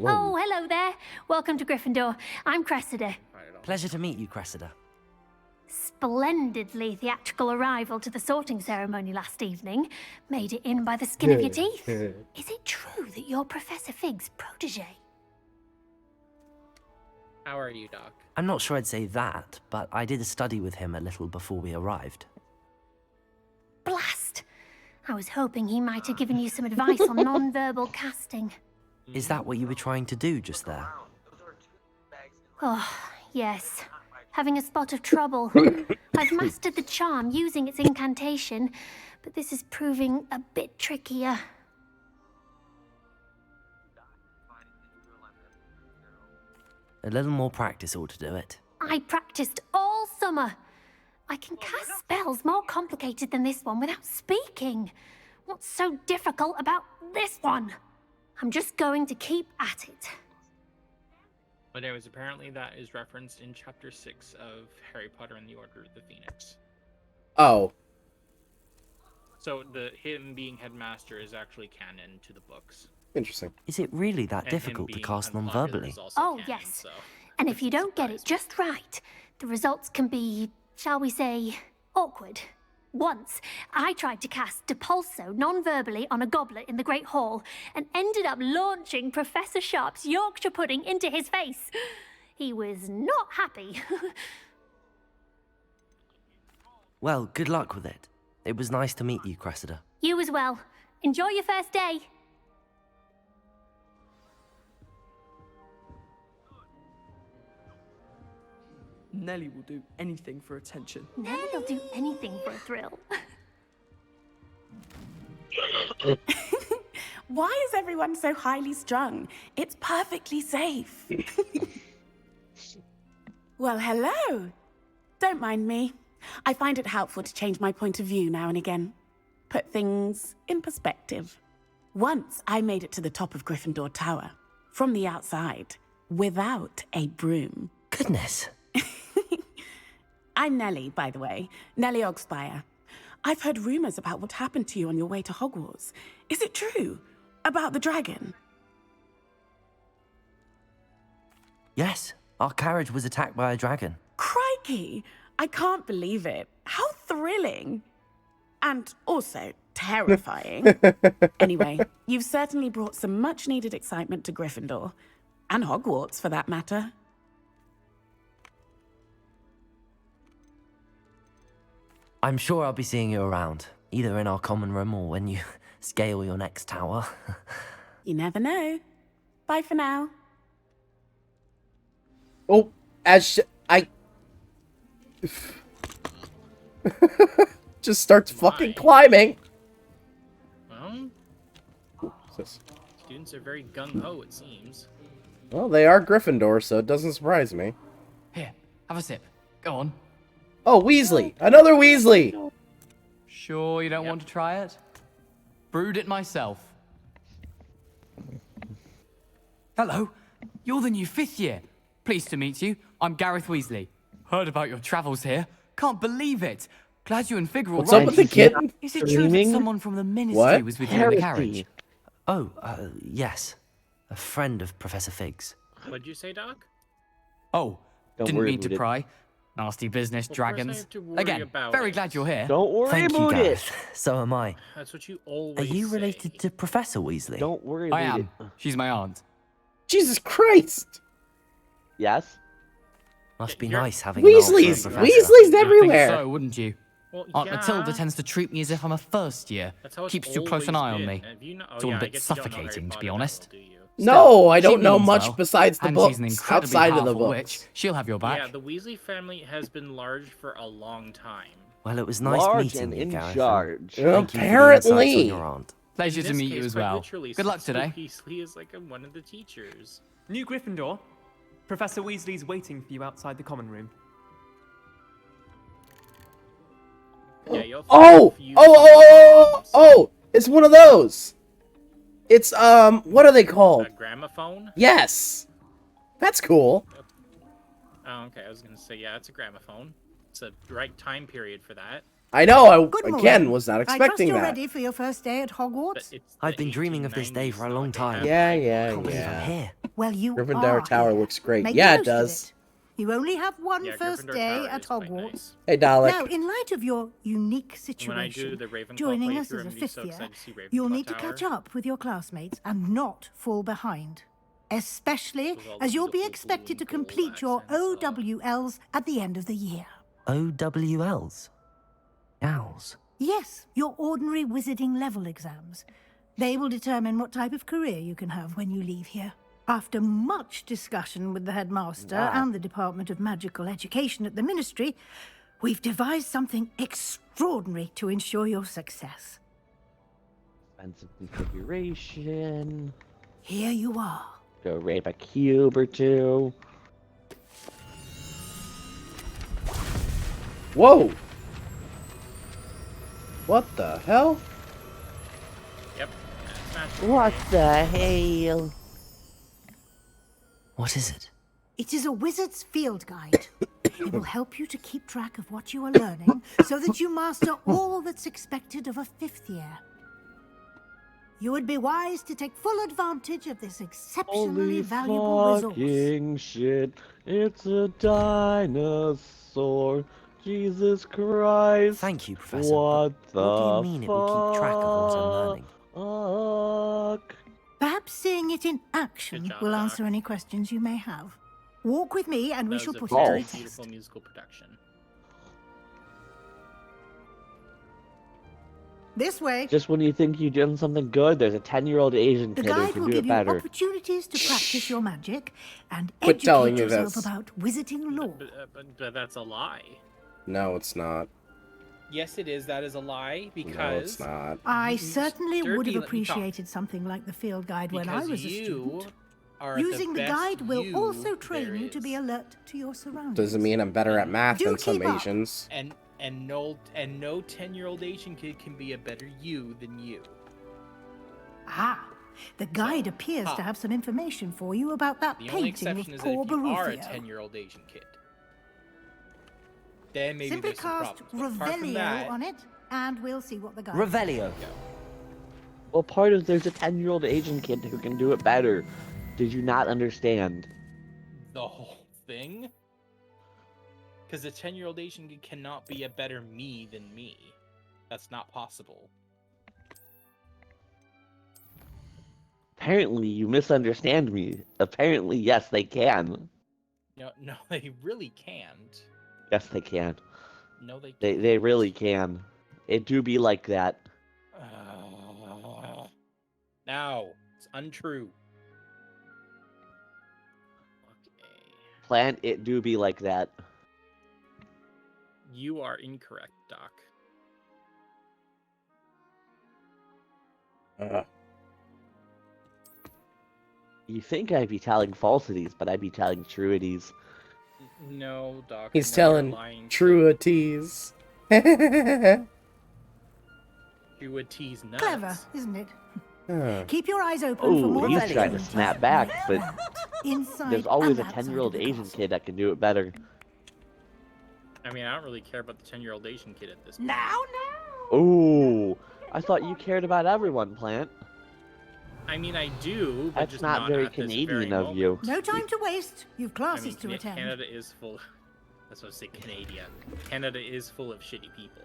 Oh, hello there. Welcome to Gryffindor. I'm Cressida. Pleasure to meet you, Cressida. Splendidly theatrical arrival to the sorting ceremony last evening. Made it in by the skin of your teeth. Is it true that you're Professor Fig's protege? How are you, Doc? I'm not sure I'd say that, but I did study with him a little before we arrived. Blast! I was hoping he might have given you some advice on non-verbal casting. Is that what you were trying to do just there? Oh, yes. Having a spot of trouble. I've mastered the charm using its incantation, but this is proving a bit trickier. A little more practice ought to do it. I practiced all summer. I can cast spells more complicated than this one without speaking. What's so difficult about this one? I'm just going to keep at it. But anyways, apparently that is referenced in Chapter 6 of Harry Potter and the Order of the Phoenix. Oh. So him being headmaster is actually canon to the books. Interesting. Is it really that difficult to cast non-verbally? Oh, yes. And if you don't get it just right, the results can be, shall we say, awkward. Once, I tried to cast Depulso non-verbally on a goblet in the Great Hall and ended up launching Professor Sharp's Yorkshire pudding into his face. He was not happy. Well, good luck with it. It was nice to meet you, Cressida. You as well. Enjoy your first day. Nelly will do anything for attention. Nelly'll do anything for a thrill. Why is everyone so highly strung? It's perfectly safe. Well, hello. Don't mind me. I find it helpful to change my point of view now and again. Put things in perspective. Once I made it to the top of Gryffindor Tower, from the outside, without a broom. Goodness. I'm Nelly, by the way. Nelly Ogspire. I've heard rumors about what happened to you on your way to Hogwarts. Is it true? About the dragon? Yes, our carriage was attacked by a dragon. Crikey! I can't believe it. How thrilling! And also terrifying. Anyway, you've certainly brought some much-needed excitement to Gryffindor. And Hogwarts, for that matter. I'm sure I'll be seeing you around, either in our common room or when you scale your next tower. You never know. Bye for now. Oh, I just starts fucking climbing. Well, students are very gung-ho, it seems. Well, they are Gryffindor, so it doesn't surprise me. Here, have a sip. Go on. Oh, Weasley! Another Weasley! Sure you don't want to try it? Brewed it myself. Hello, you're the new 5th year. Pleased to meet you. I'm Gareth Weasley. Heard about your travels here. Can't believe it. Glad you and Fig are all What's up with the kitten? Is it true that someone from the ministry What? was with you in the carriage? Oh, yes. A friend of Professor Fig's. What'd you say, Doc? Oh, Don't didn't worry mean to about it. pry. Nasty business, Well, first I dragons. have to worry Again, about very it. glad you're here. Don't worry Thank you, about it. Gareth. So am I. That's what you always Are you say. related to Professor Weasley? Don't worry I about am. it. She's my aunt. Jesus Christ! Yes? Must be You're- nice having an Weasley's! old professor. Weasley's You'd everywhere! think so, wouldn't you? Well, Aunt yeah. Matilda tends to treat me as if I'm a first year. That's how it's Keeps too close an eye always on been. me. Have you know- It's oh, all yeah, a I bit guess you don't know Harry suffocating, to be Potter that honest. well, do you? No, I She don't know means much well, besides the and she's an books incredibly outside of the powerful books. witch. She'll have your back. Yeah, the Weasley family has been large for a long time. Well, it was nice Large meeting and you, in Gareth. charge. Thank you for the insights on Apparently. your aunt. Pleasure In to this meet case, you as quite well. literally, Good luck since today. Weasley is like one of the teachers. New Gryffindor. Professor Weasley's waiting for you outside the common room. Yeah, you'll find Oh! a few Oh! It's one of those! It's, what are they called? A gramophone? Yes! That's cool. Oh, okay. I was gonna say, yeah, it's a gramophone. It's a right time period for that. I know, Good I, morning. again, was not I trust expecting you're that. ready for your first day at Hogwarts. I've been dreaming of this day for a long time. Yeah, Can't believe I'm here. Well, you Gryffindor are Tower here. looks great. Make Yeah, the it most of does. it. You only have one Yeah, first Gryffindor day Tower at is quite Hogwarts. nice. Hey, Dalek. Now, in light of your unique When I situation, do the Ravenclaw joining us playthrough, as a I'm gonna be fifth so year, excited to see Ravenclaw you'll need to Tower. catch up with your classmates and not fall behind. Especially as you'll be expected to complete your OWLs at the end of the year. OWLs? Owls? Yes, your ordinary wizarding level exams. They will determine what type of career you can have when you leave here. After much discussion with the headmaster and the Department of Magical Education at the Ministry, we've devised something extraordinary to ensure your success. Expensive configuration. Here you are. Go rape a cube or two. Whoa! What the hell? Yep. What the hell? What is it? It is a wizard's field guide. It will help you to keep track of what you are learning so that you master all that's expected of a fifth year. You would be wise to take full advantage of this exceptionally Holy valuable resource. fucking shit. It's a dinosaur. Jesus Christ. Thank you, Professor. What the What do you mean it will keep track of what I'm learning? fuck? Perhaps seeing it in action will answer any questions you may have. Walk with me and we That shall was a put it to very the test. beautiful musical production. This way. Just when you think you've done something good, there's a 10-year-old Asian The kid who guide can will do give it you better. opportunities to practice your magic and Quit telling educate me yourself this. about wizarding lore. But that's a lie. No, it's not. Yes, it is. That is a lie because No, it's not. I certainly would have let me talk. appreciated something like the field guide when I Because was a you student. are Using the best guide will you also train there you to is. be alert to your surroundings. Doesn't mean I'm better at math Do than some keep up. Asians. And no 10-year-old Asian kid can be a better you than you. Ah, the guide appears to have some information for you about that The only painting exception of is that poor if you are a Baruffio. 10-year-old Asian kid, then maybe Simply there's some cast problems. But apart from Revelio that, on it, and we'll see what the guide Revelio. Well, part of there's a 10-year-old Asian kid who can do it better. Did you not understand? The whole thing? Because a 10-year-old Asian kid cannot be a better me than me. That's not possible. Apparently, you misunderstand me. Apparently, yes, they can. No, they really can't. Yes, they can. No, they They can't. they really can. It do be like that. No, it's untrue. Plant, it do be like that. You are incorrect, Doc. You think I'd be telling falsities, but I'd be telling truities. No, Doc. He's no, you're telling lying. truities. Truities nuts. Clever, isn't it? Huh. Keep your eyes open for Oh, more he's valuable trying to intel. snap back, but Inside there's always a and outside 10-year-old of the Asian castle. kid that can do it better. I mean, I don't really care about the 10-year-old Asian kid at this point. Now. Ooh, I thought you cared about everyone, Plant. I mean, I do, but That's just not very at this Canadian very of moment. you. No time to waste. You've classes to Ca- attend. Canada is full. That's what I say, Canada. Canada is full of shitty people.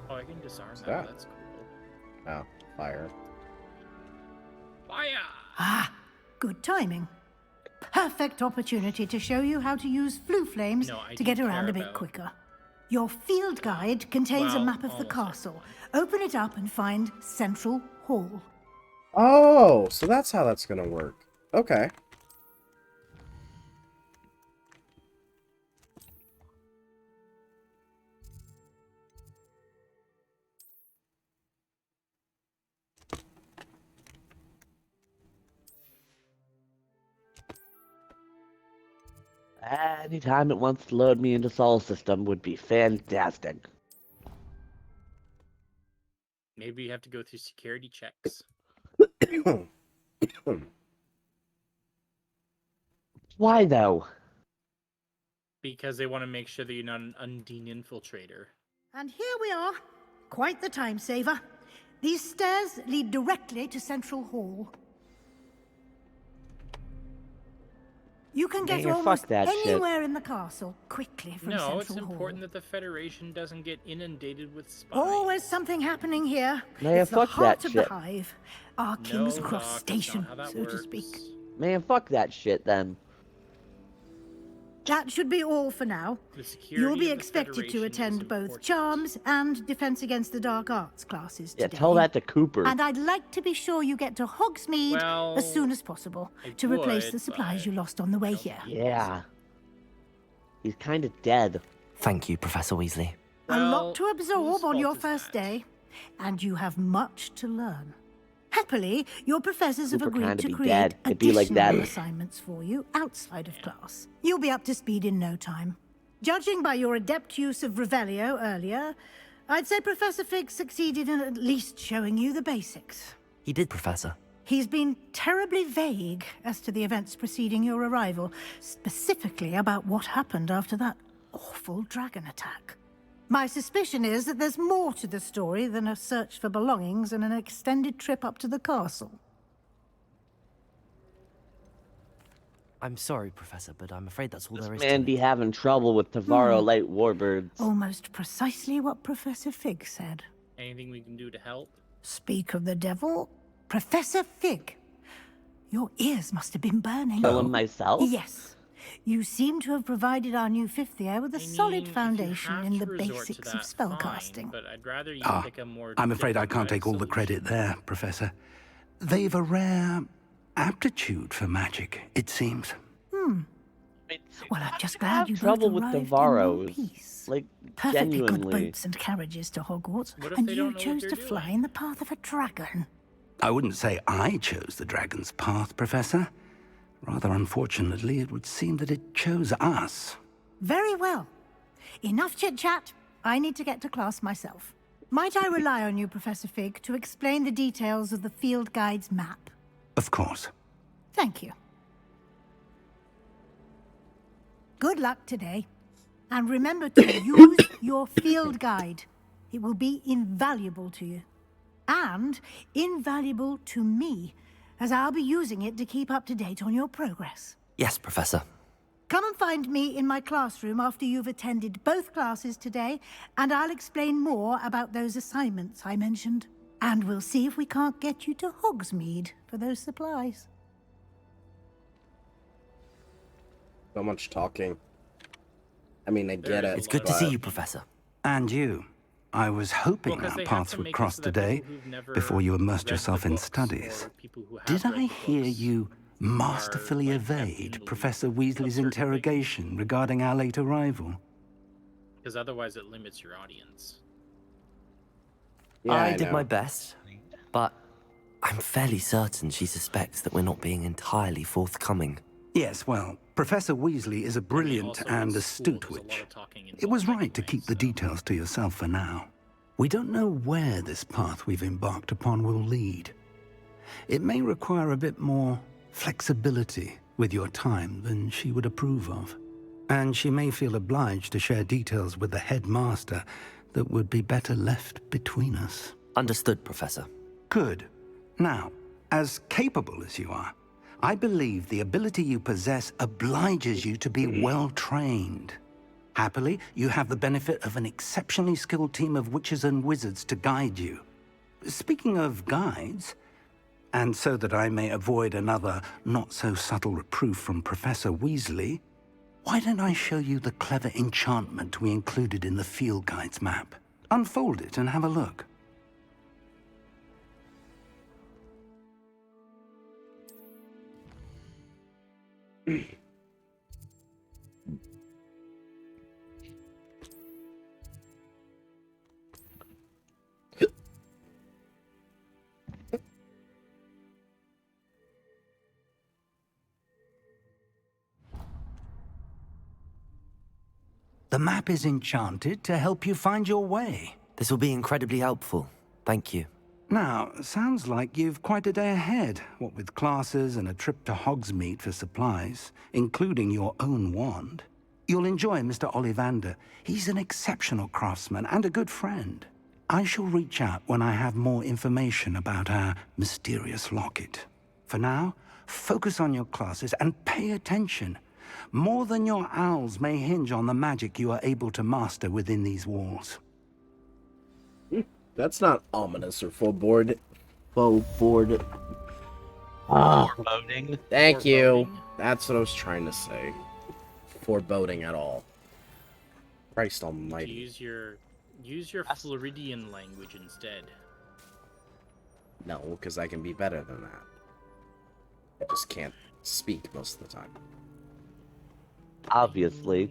Oh, I can disarm that. that? That's cool. Oh, fire. Fire! Ah, good timing. Perfect opportunity to show you how to use flue flames No, I to get don't around a care bit about- quicker. Your field guide contains a Well, map of the almost castle. Open it up and find Central Hall. Oh, so that's how that's gonna work. Okay. Anytime it wants to load me into Sol system would be fantastic. Maybe you have to go through security checks. Why though? Because they want to make sure that you're not an Undine infiltrator. And here we are. Quite the time saver. These stairs lead directly to Central Hall. You can get Man, almost fuck that shit. anywhere in the castle quickly from No, Central it's Hall. important that the Federation doesn't get inundated with spies. Always something happening here. Man, It's the fuck heart that of shit. the hive. Our King's No, Cross Doc, that's station, not how that so to works. speak. Man, fuck that shit then. That should be all for now. The security You'll be of the expected to Federation is attend both important. Charms and Defense Against the Dark Arts classes Yeah, today. tell that to Cooper. And I'd like to be sure you get to Hogsmeade Well, as soon as possible I to replace would, the supplies but you lost on the way here. Yeah. He's kind of dead. Thank you, Professor Weasley. A lot to whose absorb on fault your is first that? day, and you have much to learn. Happily, your professors have Cooper agreed kinda to be create dead. It'd be like additional that. assignments for you outside of class. You'll be up to speed in no time. Judging by your adept use of Revelio earlier, I'd say Professor Fig succeeded in at least showing you the basics. He did, Professor. He's been terribly vague as to the events preceding your arrival, specifically about what happened after that awful dragon attack. My suspicion is that there's more to the story than a search for belongings and an extended trip up to the castle. I'm sorry, Professor, but I'm afraid that's all there is Man to be it. having trouble with Tavaro Light Warbirds. Almost precisely what Professor Fig said. Anything we can do to help? Speak of the devil, Professor Fig. Your ears must have been burning. Kill him myself? Yes. You seem to have provided our new fifth year with a solid foundation in the basics of spellcasting. But I'd rather you Ah, pick a more I'm afraid I can't diplomatic take all the credit there, Professor. They've a rare aptitude for magic, it seems. Well, I'm just glad you both trouble with arrived in Tavaros. one piece. Like, Perfectly good genuinely. boats and carriages to Hogwarts, What if and they you don't know what chose they're to fly in the path of a dragon. I wouldn't say I chose the dragon's path, Professor. Rather unfortunately, it would seem that it chose us. Very well. Enough chit-chat. I need to get to class myself. Might I rely on you, Professor Fig, to explain the details of the field guide's map? Of course. Thank you. Good luck today. And remember to use your field guide. It will be invaluable to you. And invaluable to me, as I'll be using it to keep up to date on your progress. Yes, Professor. Come and find me in my classroom after you've attended both classes today, and I'll explain more about those assignments I mentioned. And we'll see if we can't get you to Hogsmeade for those supplies. So much talking. I mean, I get it. It's good to see you, Professor. And you. I was hoping our paths would cross today before you immersed yourself in studies. Did I hear you masterfully evade Professor Weasley's interrogation regarding our late arrival? Because otherwise it limits your audience. Yeah, I I did know. my best, but I'm fairly certain she suspects that we're not being entirely forthcoming. Yes, well, Professor Weasley is a brilliant and astute witch. It was right to keep the details to yourself for now. We don't know where this path we've embarked upon will lead. It may require a bit more flexibility with your time than she would approve of. And she may feel obliged to share details with the headmaster that would be better left between us. Understood, Professor. Good. Now, as capable as you are, I believe the ability you possess obliges you to be well-trained. Happily, you have the benefit of an exceptionally skilled team of witches and wizards to guide you. Speaking of guides, and so that I may avoid another not-so-subtle reproof from Professor Weasley, why don't I show you the clever enchantment we included in the field guide's map? Unfold it and have a look. The map is enchanted to help you find your way. This will be incredibly helpful. Thank you. Now, sounds like you've quite a day ahead, what with classes and a trip to Hogsmeade for supplies, including your own wand. You'll enjoy Mr. Ollivander. He's an exceptional craftsman and a good friend. I shall reach out when I have more information about our mysterious locket. For now, focus on your classes and pay attention. More than your owls may hinge on the magic you are able to master within these walls. That's not ominous or foreboding. Foreboding. Thank you. That's what I was trying to say. Foreboding at all. Christ almighty. Use your Floridian language instead. No, because I can be better than that. I just can't speak most of the time. Obviously.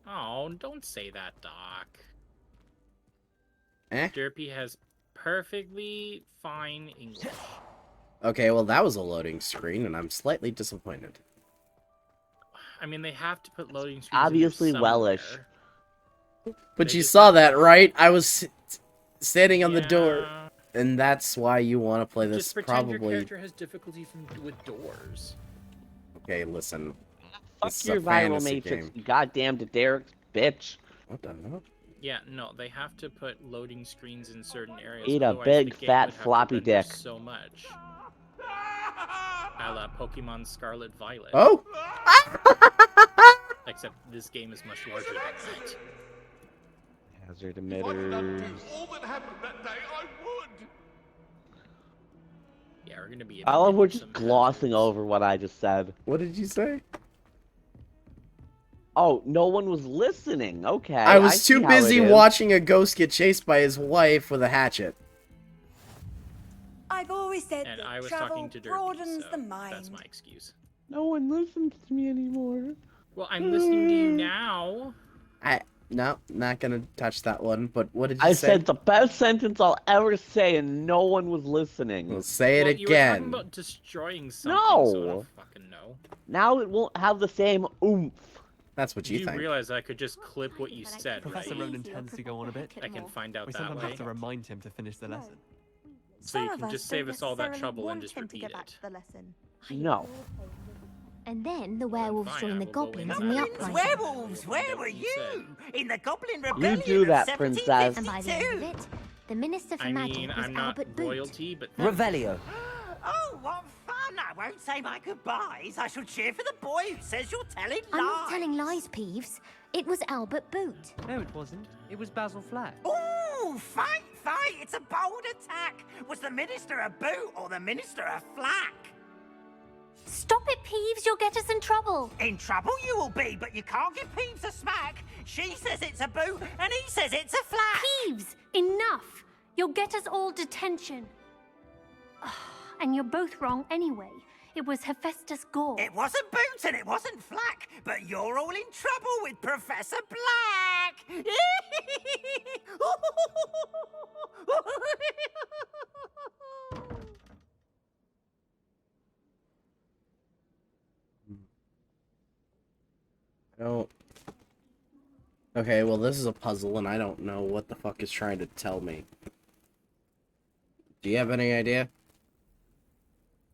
Oh, don't say that, Doc. Eh? Derpy has perfectly fine English. Okay, well that was a loading screen, and I'm slightly disappointed. I mean, they have to put loading screens. Obviously Welsh. But you saw that, right? I was standing on the door, and that's why you want to play this. Just pretend probably. your character has difficulty with doors. Okay, listen. Fuck This is your a viral fantasy matrix, game. you goddamn Derek bitch. What the hell? Yeah, no, they have to put loading screens in certain areas. Eat a otherwise big, the game fat, would have to floppy render dick. So much. A la Pokemon Scarlet Violet. Oh! Except this game is much larger than that. Hazard emitters. All that happened that day, I would. Yeah, we're gonna be. I love we're just glossing over what I just said. What did you say? Oh, no one was listening. Okay. I was see too how busy it is. watching a ghost get chased by his wife with a hatchet. I've always said And that I was travel talking to Derpy, broadens so the mind. that's my excuse. No one listens to me anymore. Well, I'm listening to you now. No, not gonna touch that one. But what did you I say? said the best sentence I'll ever say, and no one was listening. Well, say it You were again. talking about destroying something, No. so I don't fucking know. Now it won't have the same oomph. That's what you You think. realize I could just clip what you said, Professor right? Ronan tends to go on a bit. I can find out We that sometimes way. have to remind him to finish the lesson. So you Some of can us just don't save us all that necessarily trouble and want just him to repeat get back it. to the lesson. No. And then the werewolves fine, joined I the will go goblins in in the that uprising. Werewolves, where were you? In the Goblin Rebellion do that, of princess. And by the end of 1752. it, the Minister for I Magic mean, was I'm not Albert Boot. royalty, but Revelio. Oh, what fun! I won't say my goodbyes. I shall cheer for the boy who says you're telling lies. I'm not telling lies, Peeves. It was Albert Boot. No, it wasn't. It was Basil Flack. Ooh, fight! It's a bold attack. Was the Minister a boot or the Minister a flack? Stop it, Peeves. You'll get us in trouble. In trouble you will be, but you can't give Peeves a smack. She says it's a boot, and he says it's a flack. Peeves, enough. You'll get us all detention. And you're both wrong anyway. It was Hephaestus Gore. It wasn't Boots and it wasn't Flack, but you're all in trouble with Professor Black. I don't... Okay, well this is a puzzle and I don't know what the fuck is trying to tell me. Do you have any idea?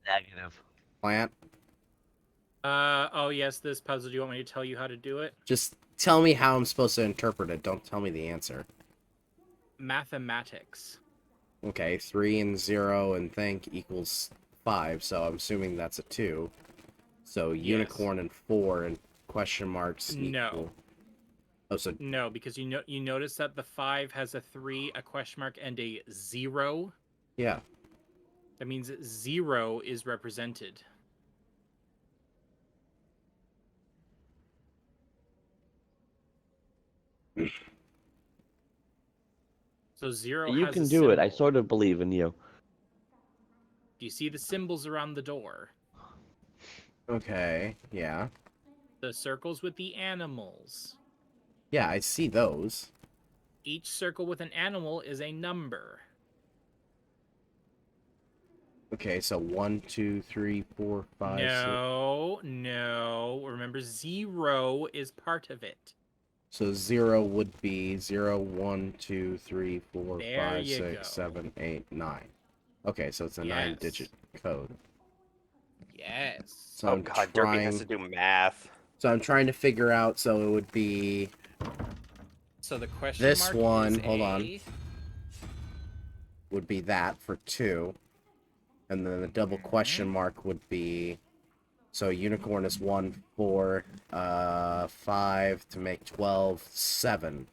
Negative. Plant? Oh yes, this puzzle. Do you want me to tell you how to do it? Just tell me how I'm supposed to interpret it. Don't tell me the answer. Mathematics. Okay, 3 and 0 and think equals 5, so I'm assuming that's a 2. So unicorn and 4 and question marks equal... No. Oh, so... No, because you notice that the 5 has a 3, a question mark, and a 0. Yeah. That means 0 is represented. So 0 You has can a do it. I symbol. sort of believe in you. Do you see the symbols around the door? Okay, yeah. The circles with the animals. Yeah, I see those. Each circle with an animal is a number. Okay, so 1, 2, 3, 4, 5, 6. No. Remember, 0 is part of it. So 0 would be 0, 1, 2, 3, 4, There 5, you 6, go. 7, 8, 9. Okay, so it's a Yes. 9-digit code. Yes. So Oh I'm god, Derby has to trying... do math. So I'm trying to figure out, so it would be... So the question This mark one, is hold on. Would be that for 2. And then the double question mark would be... So unicorn is 1, 4, 5 to make 12, 7.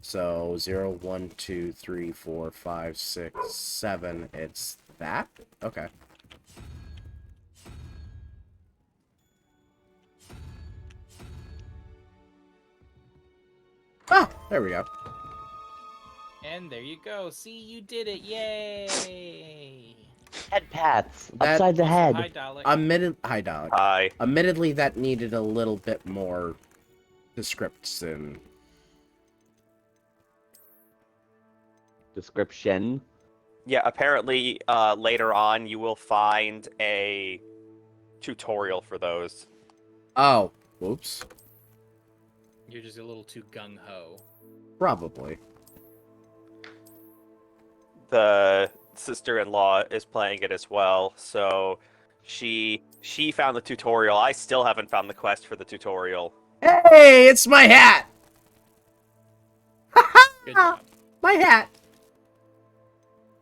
So 0, 1, 2, 3, 4, 5, 6, 7. It's that? Okay. Ah! There we go. And there you go. See, you did it. Yay! Head pats. That- Upside the head. Hi, Dalek. Hi, Dalek. Hi. Admittedly, that needed a little bit more description. Description. Yeah, apparently later on you will find a tutorial for those. Oh, whoops. You're just a little too gung-ho. Probably. The sister-in-law is playing it as well, so she found the tutorial. I still haven't found the quest for the tutorial. Hey, it's my hat! Good job. My hat!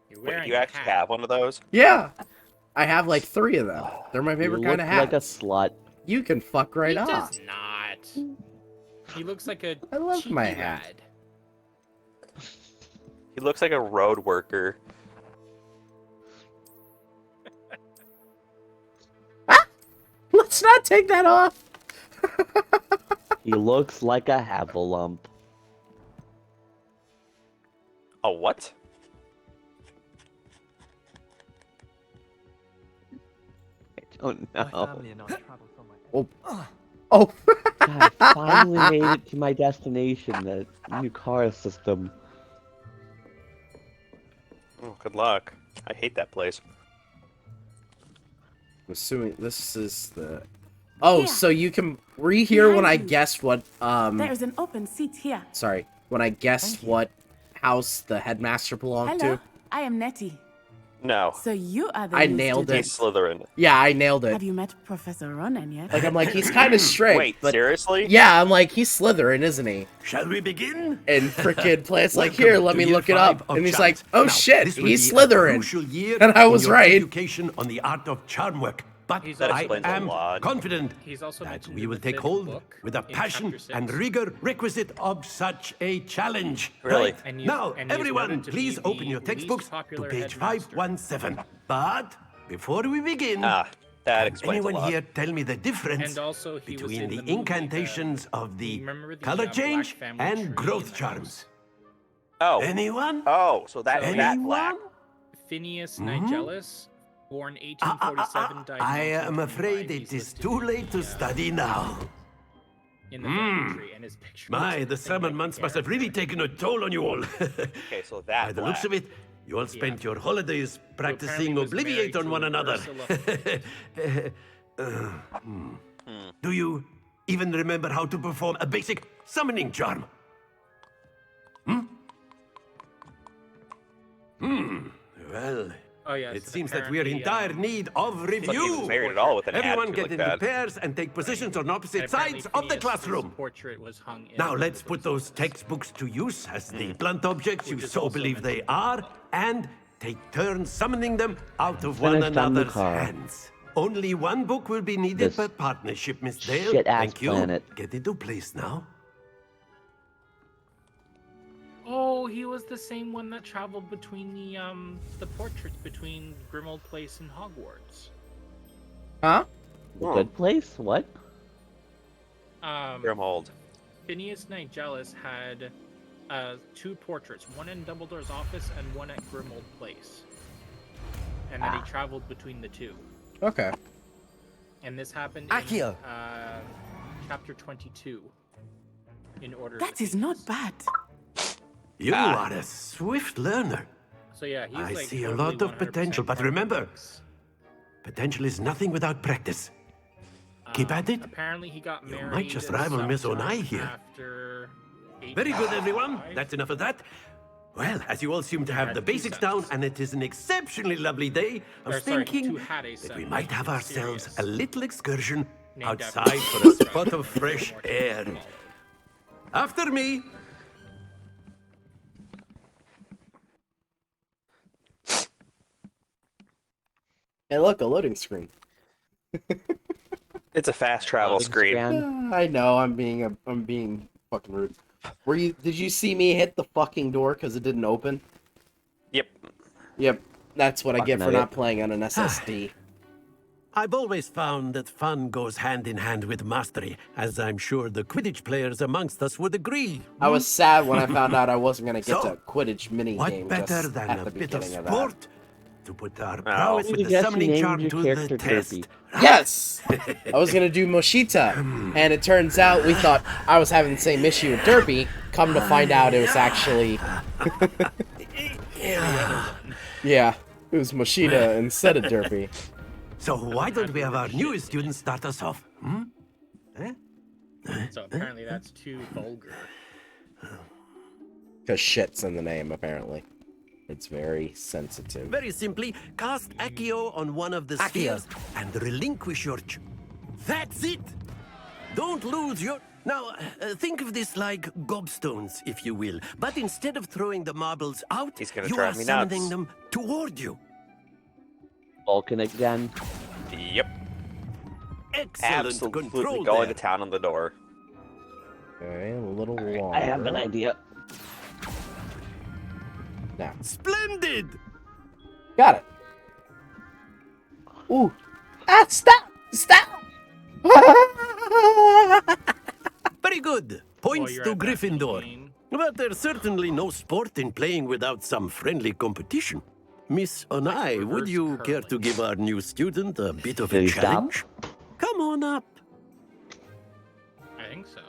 You're Wait, wearing you a actually hat. have one of those? Yeah! I have like 3 of them. They're my favorite You kind of look like a hats. slut. You can fuck right He off. does not. He looks like a I love my cheeky hat. lad. He looks like a road worker. Let's not take that off! He looks like a Havelump. A what? I don't know. Oh. Oh! God, I finally made it to my destination, the new car system. Oh, good luck. I hate that place. I'm assuming this is the... Oh, Here. so you can... Were you here when I Behind you. guessed what, There is an open seat here. Sorry. When I guessed what house the headmaster belonged Hello, to? I am Nettie. No. So you are the I new nailed it. He's Slytherin. Yeah, I nailed it. Have you met Professor Ronan yet? Like, I'm like, he's kind of strict. Wait, but seriously? Yeah, I'm like, he's Slytherin, isn't he? Shall we begin? And frickin' Plant's like, Welcome here, let to me year look it 5 up. of And he's charms. like, oh Now, shit, this will he's be a Slytherin. crucial year And I in was your right. Education on the art of charm work. But That I explains a am lot. confident He's also that mentioned we in will the take fifth hold book with the in passion chapter 6. and rigor requisite of such a challenge. Really? Right? And he's- Now, and he's everyone, noted to be please the open your least textbooks to popular page headmaster. 517. But before we begin, That can explains a anyone lot. here tell me the difference And also he was between in the the movie, incantations of the remember the, color Black change Family and Tree growth in the charms? Oh. Anyone? Oh, so that So- that black. Phineas Mhm. Nigellus, born 1847, died I am 1925. afid it He's is listed too late to study now. in the family tree, and his picture. My, looks the summer like months a must have really taken a toll on you all. Okay, so that By the looks of black. it, you all spent your holidays practicing apparently was Obliviate married on to one another. Ursula. Do you even remember how to perform a basic summoning charm? Well, Oh yeah. it so seems that we are in apparently, dire need of Like he review. was married at all with an Everyone attitude get like into that. pairs and take positions on opposite and apparently sides of the Phineas's classroom. portrait was hung in Now one let's of put those textbooks to use as Hmm. the blunt objects you Which is so also believe meant they are, and take turns summoning them out of Finish one down the another's car. hands. Only one book will be needed This per partnership, Miss Dale. shit-ass Thank you. planet. Get into place now. Oh, he was the same one that traveled between the portraits between Grimmauld Place and Hogwarts. Huh? The good place? What? Grimmauld. Phineas Nigellus had two portraits, one in Dumbledore's office and one at Grimmauld Place, and then he traveled between the two. Okay. And this happened Accio. in chapter 22. In order. That is not bad. You are a swift learner. So yeah, he's I like see a totally lot of 100% potential, but part of the remember, books. potential is nothing without practice. Keep at it. Apparently, he got You married. might just rival Miss sometime Onai here. After Very good, 1855. everyone. That's enough of that. Well, as you all seem to have had the two basics sets. down, and it is an exceptionally lovely day, I was Or, sorry, thinking two had a that set, we but might have it's ourselves serious. a little excursion Named outside after for a the spot of fresh air. After me. Hey, look, a loading screen. It's a fast travel screen. I know, I'm being fucking rude. Did you see me hit the fucking door because it didn't open? Yep. Yep, that's what I get for Fucking not playing on an SSD. I've always found that fun goes hand in hand with mastery, as I'm sure the Quidditch players amongst us would agree. I was sad when I found out I wasn't gonna get So, to Quidditch mini What game better just than at a the bit of beginning of that. sport to put our prowess You with the guess you summoning named charm your to the character test? Derpy. Yes! I was gonna do Moshita, and it turns out we thought I was having the same issue with Derpy. Come to find out it was actually... Yeah, it was Moshita instead of Derpy. So why don't we have our newest student start us off? So apparently that's too vulgar. Because shit's in the name, apparently. It's very sensitive. Very simply, cast Accio on one of the spheres and relinquish your... That's it! Don't lose your... Now, think of this like gobstones, if you will. But instead of throwing the marbles out, He's gonna you drive are me summoning nuts. them toward you. Volcanic Den. Yep. Excellent Absolutely control going there. to town on the door. Okay, a little longer. I have an idea. Now. Splendid! Got it. Ooh. Ah, stop! Stop! Very good. Points you're to at that Gryffindor. But there's certainly no sport in playing without some friendly competition. Miss Onai, would you care to give our new student a bit of a Did he stop? challenge? Come on up. I think so.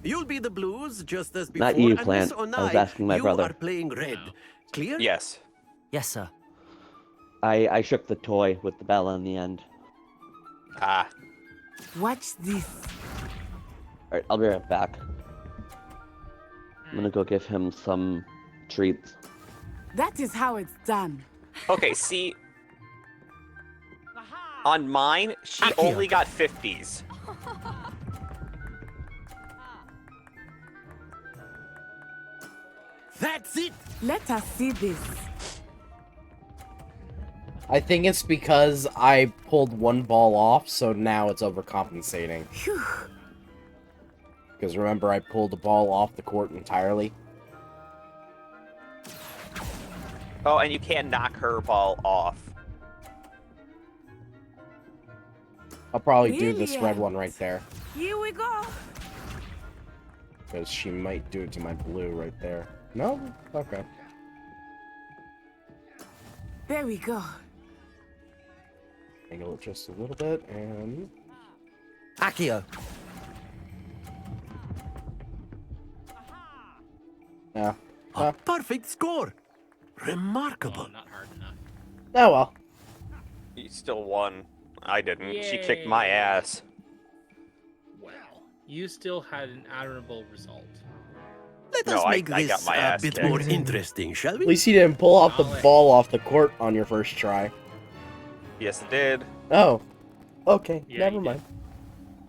You'll be the blues just as before. Not you, and Miss Plant. I was Onai, asking my you brother. are playing red. Clear? Yes. Yes, sir. I shook the toy with the bell on the end. Ah. Watch this. Alright, I'll be right back. I'm gonna go give him some treats. That is how it's done. Okay, see, on mine, she only got 50s. That's it! Let us see this. I think it's because I pulled one ball off, so now it's overcompensating. Because remember, I pulled the ball off the court entirely. Oh, and you can't knock her ball off. I'll probably do this red one right there. Here we go. Because she might do it to my blue right there. No? Okay. There we go. Angle it just a little bit, and... Accio. Yeah. A perfect score. Remarkable. Not hard enough. Oh well. You still won. I didn't. She kicked my ass. Well, you still had an admirable result. Let No, us make I got this my a ass bit kicked. more interesting, shall At we? least you didn't pull off the ball off the court on your first try. Yes, it did. Oh. Okay, Yeah, never you mind.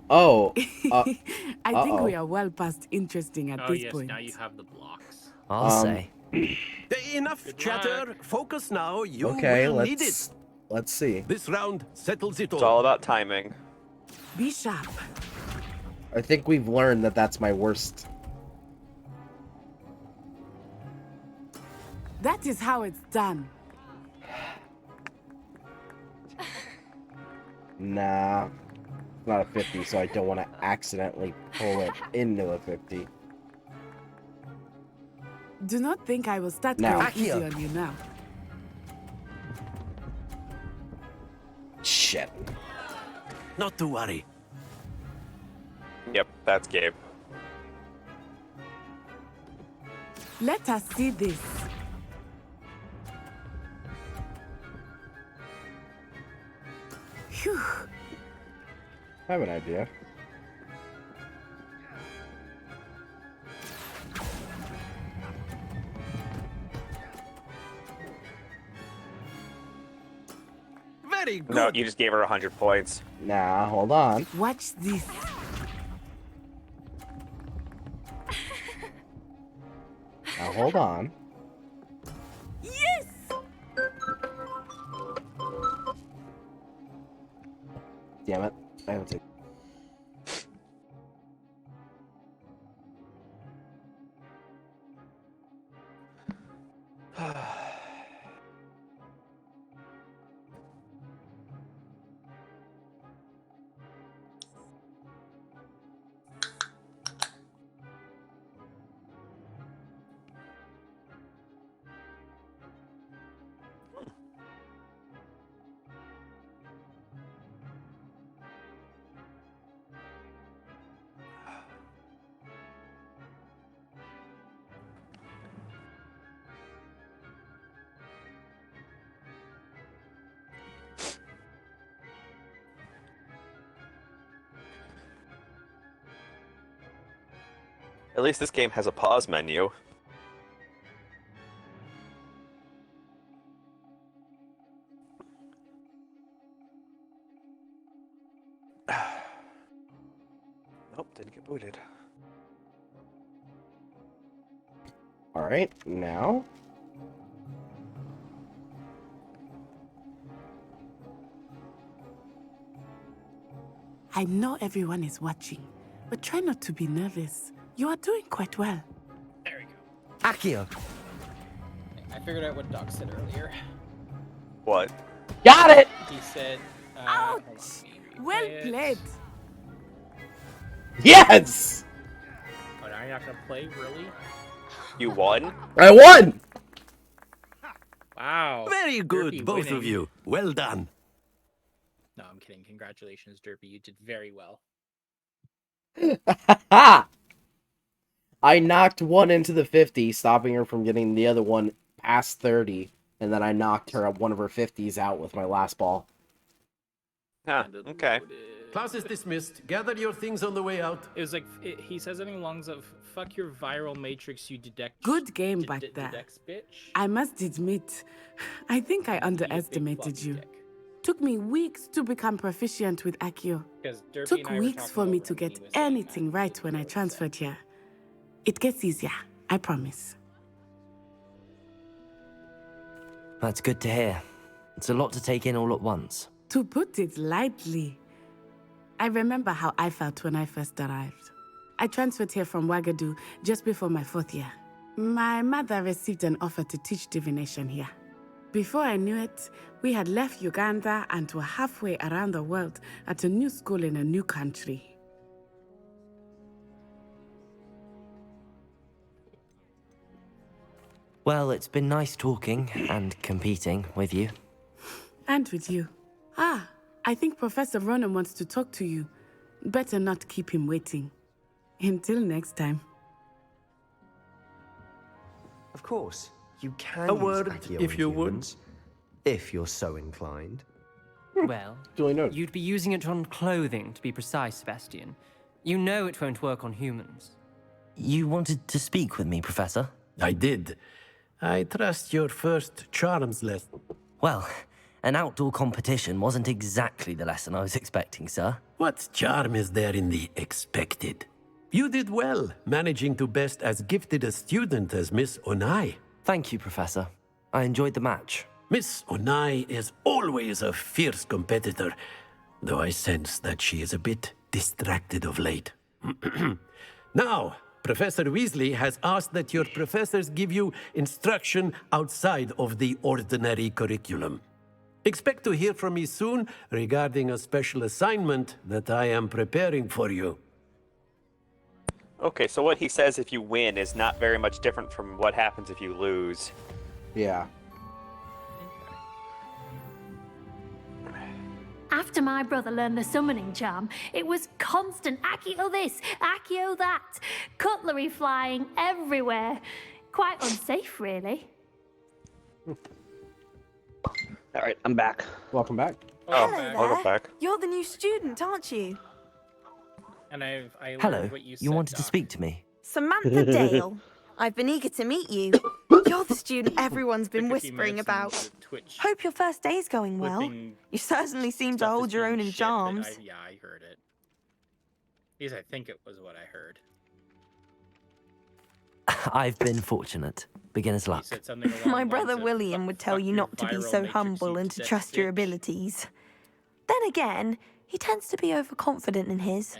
Oh. I think we are well past interesting at Oh this yes, point. now you have the blocks. I'll say. Enough chatter. Focus now. You Okay, will need it. let's see. This round settles it all. It's all about timing. Be sharp. I think we've learned that that's my worst. That is how it's done. Nah. It's not a 50, so I don't want to accidentally pull it into a 50. Do not think I will start Now. going easy on you now. Shit. Not to worry. Yep, that's Gabe. Let us see this. Phew. I have an idea. Very good. No, you just gave her 100 points. Nah, hold on. Watch this. Now hold on. Yes! Damn it. I have to... At least this game has a pause menu. Nope, didn't get booted. Alright, now... I know everyone is watching, but try not to be nervous. You are doing quite well. There we go. Accio. I figured out what Doc said earlier. What? Got it! He said, Ouch! hold on, Well played. Yes! Oh, now you're not gonna play, really? You won? I won! Wow. Very good, Derpy both winning. of you. Well done. No, I'm kidding. Congratulations, Derpy. You did very well. I knocked one into the 50, stopping her from getting the other one past 30, and then I knocked her one of her 50s out with my last ball. Huh, okay. Class is dismissed. Gather your things on the way out. It was like he says something along the lines of "fuck your viral matrix, you detect." Good game back there. Bitch. I must admit, I think I underestimated you. Took me weeks to become proficient with Accio. Took weeks for me to get anything right when I transferred here. It gets easier, I promise. That's good to hear. It's a lot to take in all at once. To put it lightly, I remember how I felt when I first arrived. I transferred here from Ouagadougou just before my 4th year. My mother received an offer to teach divination here. Before I knew it, we had left Uganda and were halfway around the world at a new school in a new country. Well, it's been nice talking and competing with you. And with you. Ah, I think Professor Ronan wants to talk to you. Better not keep him waiting. Until next time. Of course, you can A use word, Accio if on you would. humans, if you're so inclined. Well, you'd be using it on clothing, to be precise, Sebastian. You know it won't work on humans. You wanted to speak with me, Professor? I did. I trust your first charms lesson. Well, an outdoor competition wasn't exactly the lesson I was expecting, sir. What charm is there in the expected? You did well, managing to best as gifted a student as Miss Onai. Thank you, Professor. I enjoyed the match. Miss Onai is always a fierce competitor, though I sense that she is a bit distracted of late. Now, Professor Weasley has asked that your professors give you instruction outside of the ordinary curriculum. Expect to hear from me soon regarding a special assignment that I am preparing for you. Okay, so what he says if you win is not very much different from what happens if you lose. Yeah. After my brother learned the summoning charm, it was constant Accio this, Accio that, cutlery flying everywhere. Quite unsafe, really. All right, I'm back. Welcome back. Oh, Hello there. back. You're the new student, aren't you? And I Hello, learned what you said, you wanted to Doc. speak to me? Samantha Dale. I've been eager to meet you. You're the student everyone's been Took a few whispering minutes about. into Twitch Hope your first day's going well. flipping You certainly seem to stuff hold that's your being own in shipped, but charms. Yeah, I heard it. At least I think it was what I heard. I've been fortunate. Beginner's luck. Said something along My the brother lines of, William would tell you your not to be viral so matrix, humble you and to deaf trust your bitch. abilities. Then again, he tends to be overconfident in his.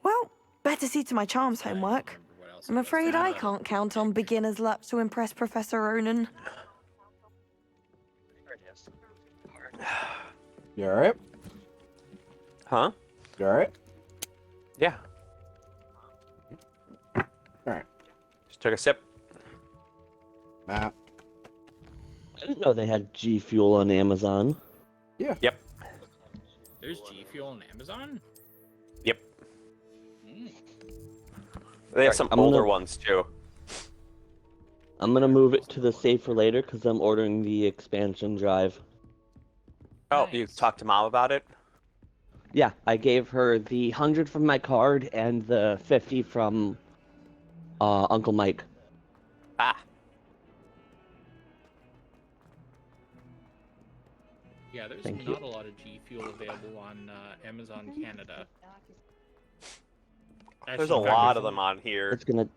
Well, better see to my charms homework. I'm afraid I can't count on beginner's luck to impress Professor Ronan. You alright? Huh? You alright? Yeah. Alright. Just took a sip. Map. I didn't know they had G Fuel on Amazon. Yeah. Yep. There's G Fuel on Amazon? Yep. They have some older ones too. I'm gonna move it to the save for later because I'm ordering the expansion drive. Oh, you talked to Mom about it? Yeah, I gave her the 100 from my card and the 50 from Uncle Mike. Ah. Yeah, there's Thank not you. a lot of G Fuel available on Amazon Canada. There's a lot of them on here. It's gonna.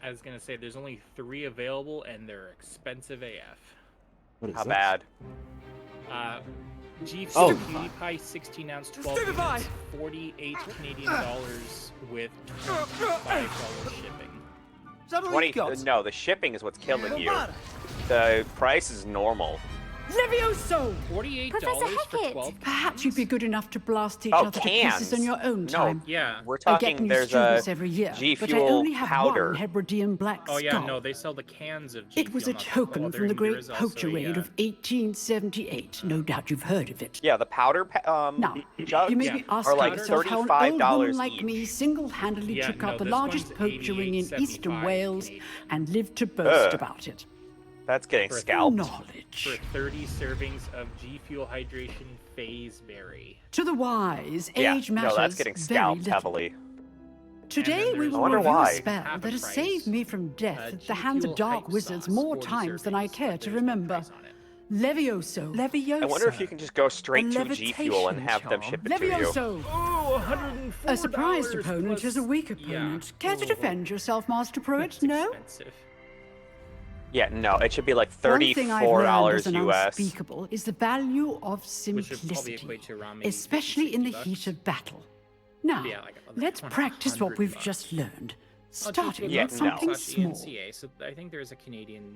I was gonna say there's only 3 available and they're expensive AF. How bad? G Oh. Fuel PewDiePie 16-ounce 12 units, 48 Canadian dollars with $25 shipping. 20. No, the shipping is what's killing you. The price is normal. Levioso! $48 for 12. Perhaps you'd be good enough to blast each Oh, other cans. to pieces on your own No, time. Yeah. We're I get talking new there's students a every year, G but I Fuel only have powder. one Hebridean black Oh yeah, skull. no, they sell the cans of G It was a Fuel, not the token powder, from the and there great is also poacher a, raid of 1878. No doubt you've heard of it. Yeah, the powder Now, jugs you may be asking are like yourself how an old $35 woman like each. me single-handedly no, took out the this largest one's poacher ring in 88.75 eastern Wales Canadian. and lived to boast Ugh. about it. That's getting for scalped. For 30 servings of G Fuel Hydration Phase Berry. To the wise, Yeah, age matters no, that's getting very scalped little. heavily. Today we I will wonder review why. a spell that has saved me from death at the hands of dark wizards more times than I care to remember. Levioso. I wonder if you can just go straight to G Fuel and have them ship it to you. Levioso. Oh, $104. A surprised opponent is a weak opponent. Care to defend yourself, Master Pruitt? No? Yeah, no, it should be like One thing I've learned as $34 an US. unspeakable is the value of Which should probably simplicity, equate to around maybe especially in the $50. heat of battle. Now, Yeah, like let's practice what we've just learned, starting Yeah, with something no. small. ENCA, so I think there's a Canadian.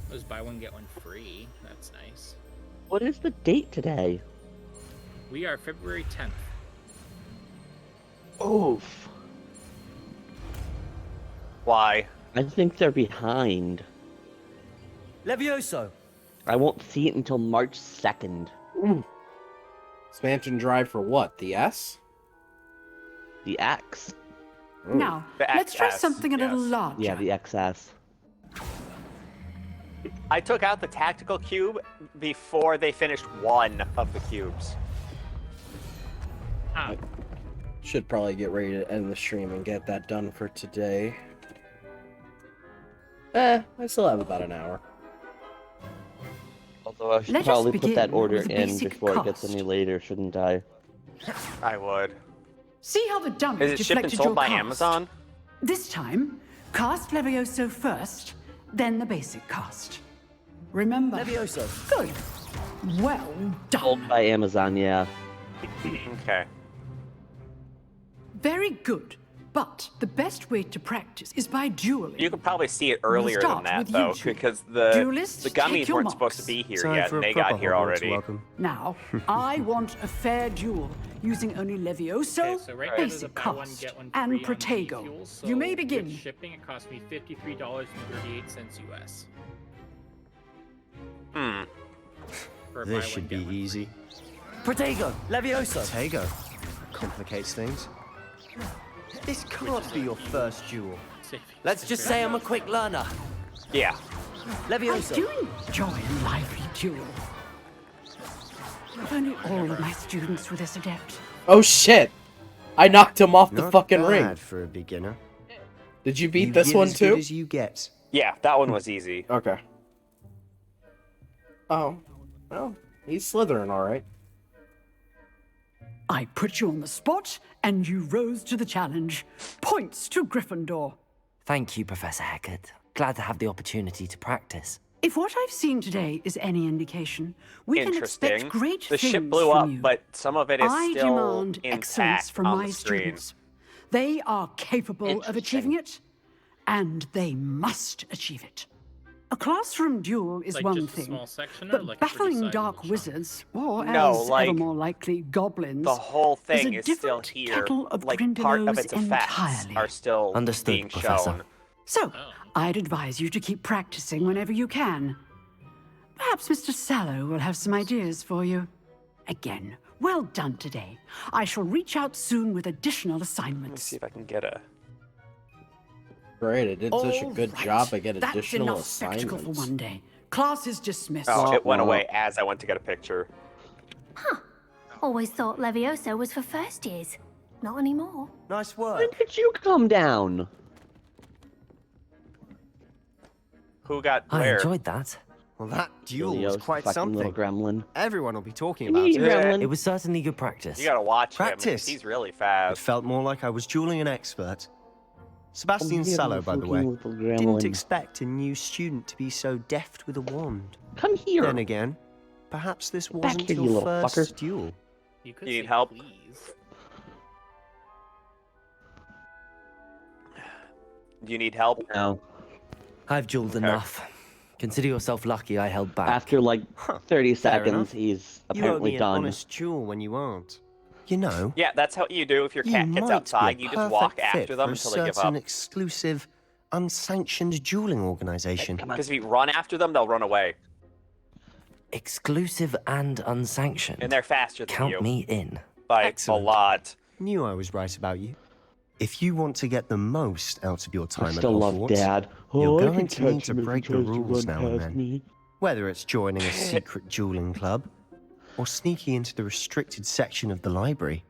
It was buy one get one free. That's nice. What is the date today? We are February 10th. Oof. Why? I think they're behind. Levioso. I won't see it until March 2nd. Expansion drive for what? The S? The X. Now, let's try something a little larger. Yeah, the XS. I took out the tactical cube before they finished one of the cubes. Should probably get ready to end the stream and get that done for today. I still have about an hour. Although I should Let us probably put that begin order with the in basic before it gets cost. any later, shouldn't I? I would. See how the dummy Is it shipped and deflected sold your by cast? Amazon? This time, cast Levioso first, then the basic cast. Remember. Levioso. Good. Well done. Sold by Amazon, yeah. Okay. Very good. But the best way to practice is by dueling. You could probably see it earlier than start that, with though, you two. because the Duelists, gummies take your weren't supposed to marks. be here Time yet, for and a they got proper here Hogwarts already. welcome. Now, I want a fair duel using only Levioso, Okay, so right now there's a basic buy one cast, get one and free on Protego. G-Fuel, so You may with begin. shipping, it cost me $53.38 US. For a buy This one, should get be one easy. Protego. Levioso. Protego. Complicates things. This can't be your first duel. Let's just say I'm a quick learner. Yeah. Levioso. I do enjoy a lively duel. If only all of my students were this adept. Oh shit! I knocked him off the Not fucking bad ring. for a beginner. Did you beat You this get one as good too? as you get. Yeah, that one was easy. Okay. Oh, well, he's Slytherin, all right. I put you on the spot, and you rose to the challenge. Points to Gryffindor. Thank you, Professor Hecat. Glad to have the opportunity to practice. If what I've seen today is any indication, we can Interesting. expect great The things ship blew from up, you. but some of it is I still demand excellence intact from on my the screen. students. They are capable of achieving it, and they must achieve it. A classroom duel is Like one just a thing, small section, or but like a pretty battling sizable dark chunk? wizards, or No, as like, ever more likely, goblins, The whole thing a is still different here. kettle of Like, part of Grindylows its effects entirely. are still Understood, being Professor. shown. So, I'd advise you to keep practicing whenever you can. Perhaps Mr. Sallow will have some ideas for you. Again, well done today. I shall reach out soon with additional Let me assignments. see if I can get a... Great, it did such a All good right. job. I get That's additional enough spectacle for assignments. one day. Class is dismissed. Oh, it went away as I went to get a picture. Always thought Levioso was for first years. Not anymore. Nice work. When did you come down? Who got I where? enjoyed that. Well, that duel was Levioso, quite fucking something. little gremlin. Everyone will be talking Come about here, you it. gremlin. It was certainly good practice. You gotta watch Practice. him. He's really It fast. felt more like I was dueling an expert. Sebastian here, Sallow, by the fucking way, little didn't gremlin. expect a new student to be so deft with a wand. Come here. Then again, perhaps this Back wasn't here, you your little first fucker. duel. You could You need say help? please. Do you need help? No. I've dueled enough. Consider yourself lucky I held back. After like 30 Fair seconds, enough. he's You owe apparently me an done. honest duel when you aren't. You know, Yeah, that's what you do if your you cat might gets be outside. a You just walk perfect fit after them for a until they give certain up. exclusive, unsanctioned dueling organization. Because if you run after them, they'll run away. Exclusive and unsanctioned. And they're faster than Count you. me in. By Excellent. a lot. Knew I was right about you. If you want to get the most out of your I time at still love Hogwarts, Dad. You're I going can to need catch to him if he break the tries to rules run now and past then. me. Whether it's joining a secret dueling club or sneaking into the restricted section of the library,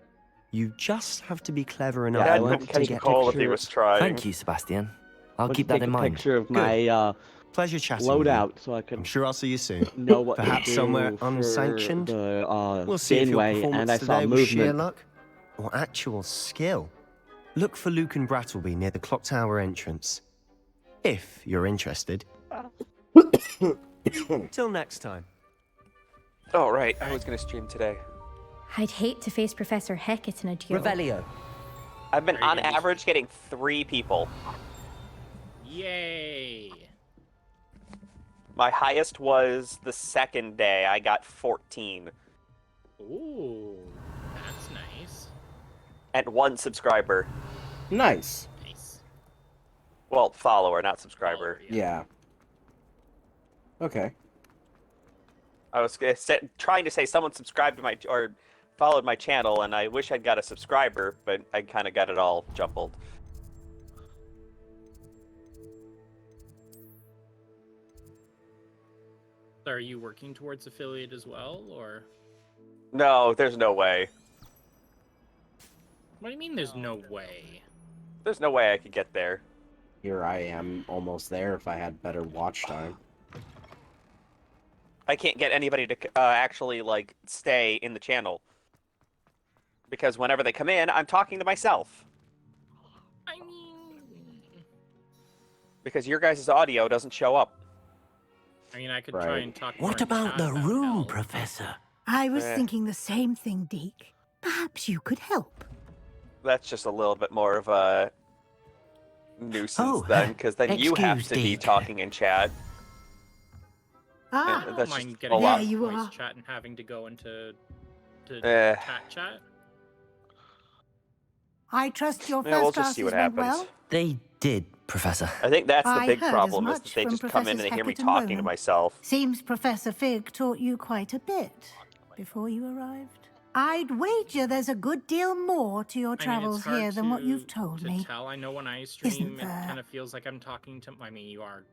you just have to be clever enough I Dad went couldn't to catch take a a call if he picture. was trying. Thank you, Sebastian. I'll Went keep to that take in a mind. picture of Good. my Pleasure chatting with you. loadout so I could I'm sure I'll see you soon. know what Perhaps to do somewhere for unsanctioned. the We'll see if your Janeway, performance and I saw today was sheer movement. luck or actual skill. Look for Luke and Brattleby near the clock tower entrance. If you're interested. Till next time. Oh, right. I was going to stream today. I'd hate to face Professor Hecat in a duel. Revelio. I've been on average getting 3 people. Yay! My highest was the second day. I got 14. Ooh, that's nice. And 1 subscriber. Nice. Well, follower, not subscriber. Yeah. Okay. I was trying to say someone subscribed to my or followed my channel, and I wish I'd got a subscriber, but I kind of got it all jumbled. So are you working towards affiliate as well, or? No, there's no way. What do you mean there's no way? There's no way I could get there. Here I am, almost there if I had better watch time. I can't get anybody to actually, like, stay in the channel. Because whenever they come in, I'm talking to myself. I mean... Because your guys' audio doesn't show up. I mean, I could try and talk more What in about chat the about room, hell. Professor? I was thinking the same thing, Deke. Perhaps you could help. That's just a little bit more of a nuisance then, because then you have excuse to be Deke. talking in chat. Ah, I don't That's mind just getting a lot. There you voice are. chat and having to go into chat. I trust your Yeah, we'll first just see classes what went happens. well. They did, Professor. I think that's the I big heard as problem, is much that they from just come in Professors and hear me Hecat and talking to Ronan. myself. Seems Professor Fig taught you quite a bit before you arrived. I'd wager there's a good deal more to your travels hard here than what you've told to me. tell. I know when I Isn't stream, it there? kind of feels like I'm talking to. I mean, you are,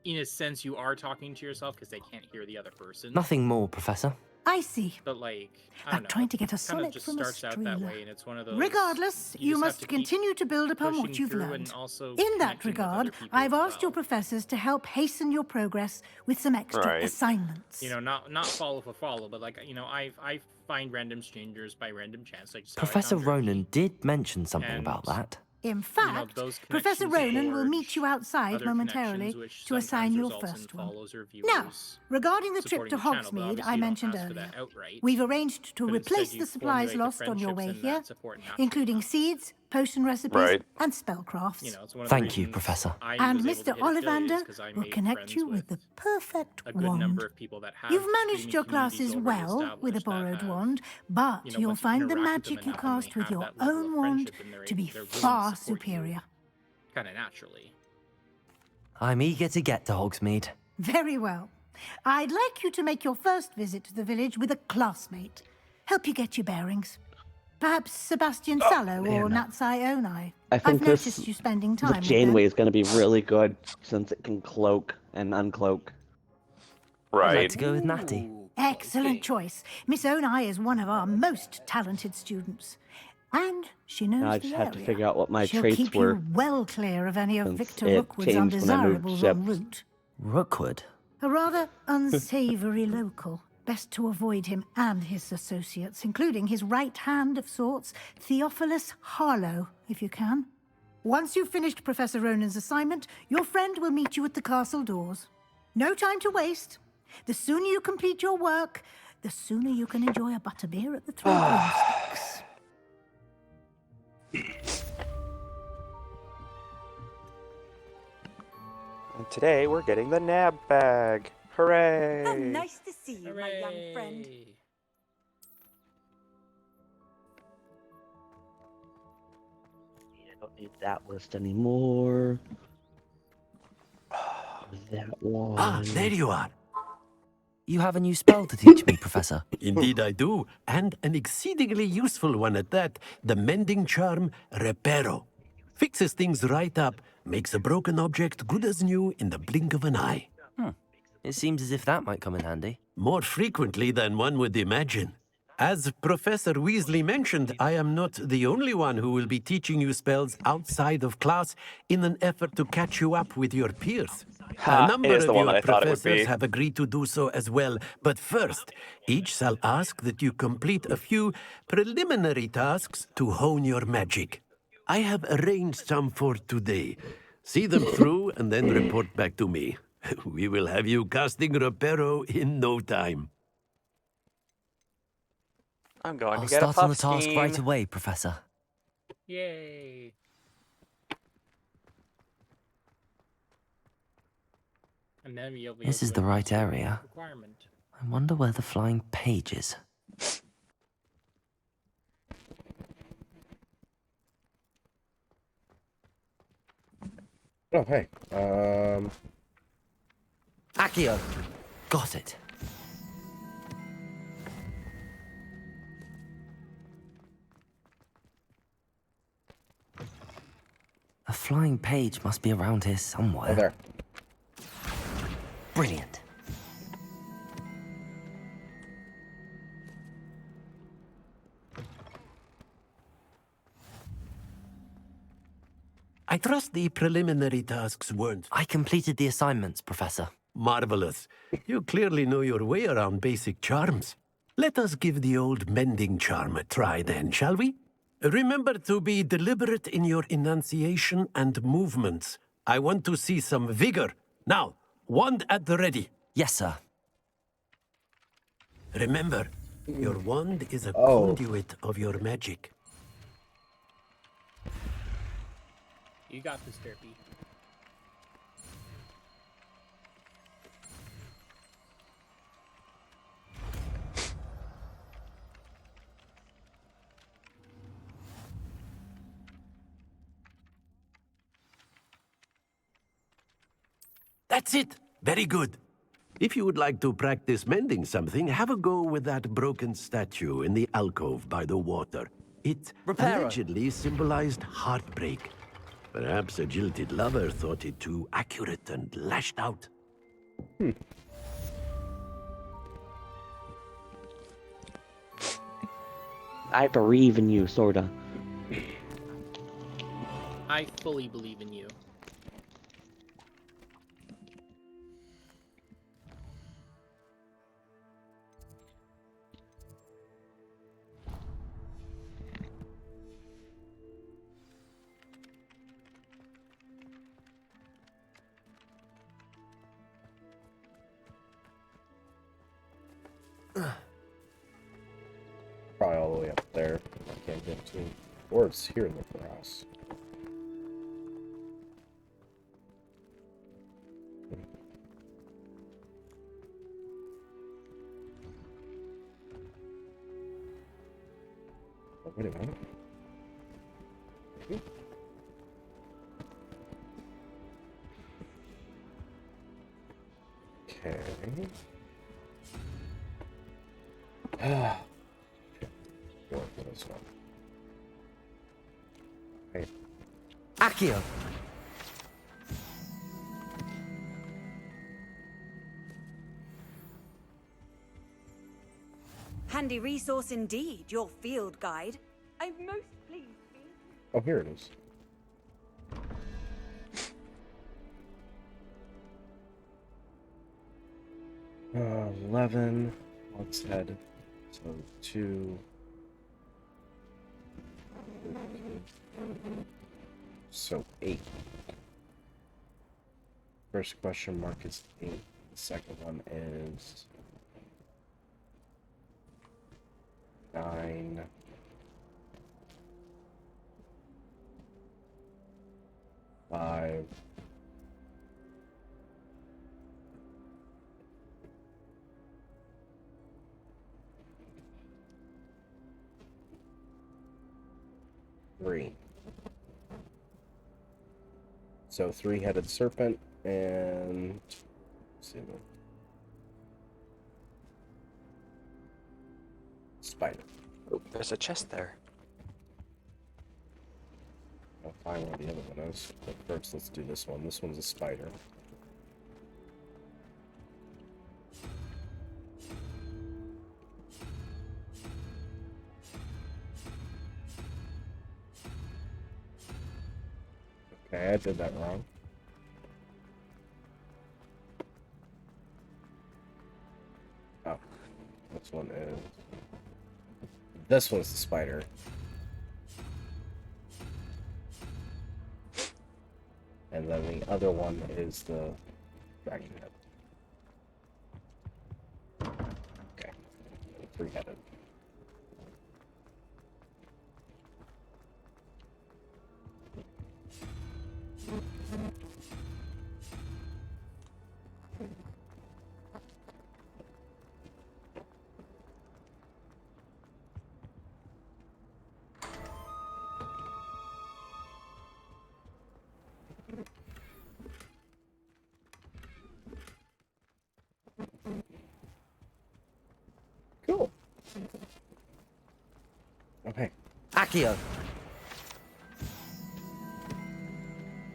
in a sense, you are talking to yourself because they can't hear the other person. Nothing more, Professor. I see. But like, I I'm don't know. trying to get a Kind sonnet of just from a starts out that streeler. way, and it's one of those. Regardless, you just have must to keep continue to build upon what pushing you've through and learned. also In that connecting with other regard, people I've as asked your well. professors to help hasten your progress with some extra Right. assignments. You know, not follow for follow, but like, you know, I find random strangers by random chance. Like just how I Professor found Ronan did mention something about And- that. In fact, those Professor connections Ronan will forge meet you outside other momentarily connections, which to assign sometimes your results in first one. follows or Now, viewers regarding the trip supporting to the channel, but Hogsmeade obviously I you don't mentioned ask for earlier, that outright. we've arranged to But instead replace you the supplies formulate the lost on your way friendships and that here, support naturally. including seeds, potion recipes, Right. and spellcrafts. You know, it's one of the Thank you, reasons Professor. I And was able to Mr. hit affiliates, Ollivander 'cause I will made connect friends you with the perfect a good wand. number of people that have You've managed streaming your communities classes already well with a established that borrowed have, wand, but you know, you'll once you find the interact with them magic you enough and they cast with have your that level own of wand friendship and to be they're willing to far support you superior. kind of naturally. I'm eager to get to Hogsmeade. Very well. I'd like you to make your first visit to the village with a classmate. Help you get your bearings. Perhaps Sebastian Sallow or Natsai Onai. I think I've noticed you spending time the with Janeway them. is going to be really good since it can cloak and uncloak. I'd like Right. to go with Natty. Excellent choice. Miss Onai is one of our most talented students. And she knows Now I the just have to area. figure out what my She'll traits keep were. you well clear of any of since Victor it Rookwood's changed when I moved undesirables en ships. route. Rookwood? A rather unsavory local. Best to avoid him and his associates, including his right hand of sorts, Theophilus Harlow, if you can. Once you've finished Professor Ronan's assignment, your friend will meet you at the castle doors. No time to waste. The sooner you complete your work, the sooner you can enjoy a butterbeer at the Three Broomsticks. And today we're getting the nab bag. Hooray! How nice to see you, my young friend. I don't need that list anymore. That one. Ah, there you are. You have a new spell to teach me, Professor. Indeed I do, and an exceedingly useful one at that, the mending charm Reparo. Fixes things right up, makes a broken object good as new in the blink of an eye. It seems as if that might come in handy. More frequently than one would imagine. As Professor Weasley mentioned, I am not the only one who will be teaching you spells outside of class in an effort to catch you up with your peers. A number Is the of one that your I thought it would professors be. have agreed to do so as well, but first, each shall ask that you complete a few preliminary tasks to hone your magic. I have arranged some for today. See them through and then report back to me. We will have you casting Reparo in no time. I'm going I'll to get a start on the puff task right scheme. away, Professor. Yay. And then you'll be This able is to the right increase your area. requirement. I wonder where the flying page is. Oh, hey. Accio! Got it. A flying page must be around here somewhere. Oh, there. Brilliant. I trust the preliminary tasks weren't... I completed the assignments, Professor. Marvelous. You clearly know your way around basic charms. Let us give the old mending charm a try then, shall we? Remember to be deliberate in your enunciation and movements. I want to see some vigor. Now, wand at the ready. Yes, sir. Remember, your wand is a conduit of your magic. You got this, Derpy. That's it. Very good. If you would like to practice mending something, have a go with that broken statue in the alcove by the water. It allegedly symbolized heartbreak. Perhaps a jilted lover thought it too accurate and lashed out. I believe in you, sorta. I fully believe in you. Probably all the way up there. I can't get to. Or it's here in the grass. Oh, wait a minute. Okay. Going for this one. Hey. Accio! Handy resource indeed, your field guide. I'm most pleased. Oh, here it is. Uh, 11. Let's head. So 2. So 8. First question mark is 8. The second one is 9. Five. Three. So 3-headed serpent and let's see, spider. Oh, there's a chest there. Oh. find where the other one is. But first, let's do this one. This one's a spider. Okay, I did that wrong. Oh, this one is... This one's the spider. And then the other one is the dragon head. Okay, three-headed. Cool. Okay. Accio.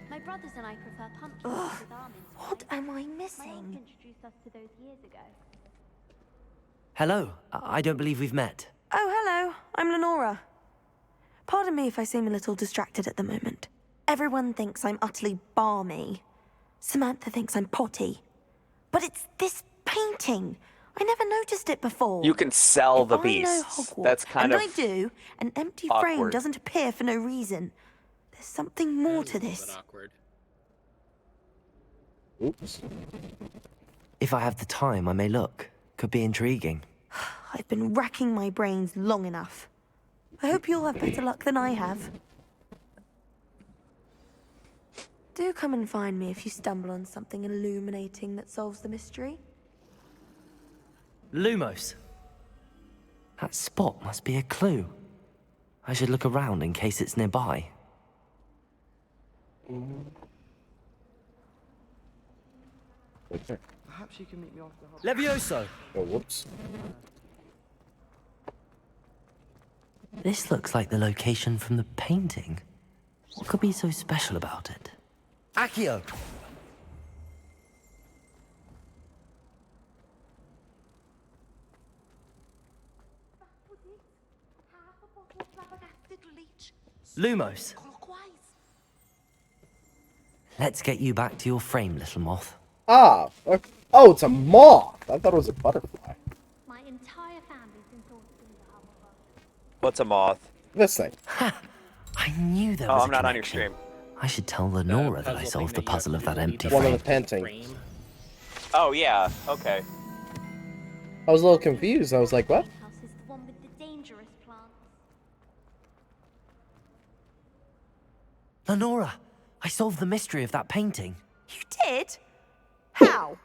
My brothers and I prefer pumpkins with almonds. What am I My aunt missing? introduced us to those years ago. Hello. I don't believe we've met. Oh, hello. I'm Lenora. Pardon me if I seem a little distracted at the moment. Everyone thinks I'm utterly balmy. Samantha thinks I'm potty. But it's this painting. I never noticed it before. You can sell the If I know beasts. Hogwarts, That's kind and of I do. An empty frame awkward. doesn't appear for no reason. There's something more to this. Awkward. Oops. If I have the time, I may look. Could be intriguing. I've been racking my brains long enough. I hope you'll have better luck than I have. Do come and find me if you stumble on something illuminating that solves the mystery. Lumos. That spot must be a clue. I should look around in case it's nearby. Perhaps you can meet me after Hogwarts. Levioso! Oh, whoops. This looks like the location from the painting. What could be so special about it? Accio! Lumos. Let's get you back to your frame, little moth. Ah! Oh, it's a moth! I thought it was a butterfly. My entire family's been sorted into Hufflepuff. What's a moth? This thing. I knew there Oh, was I'm a not on your connection. stream. I should tell Lenora that I puzzle solved the thing that you have puzzle to of do that when you empty double One frame. of the painting. frame. Oh yeah. Okay. I was a little confused. I was like, what? House is the one with the dangerous plants. Lenora, I solved the mystery of that painting. You did? How?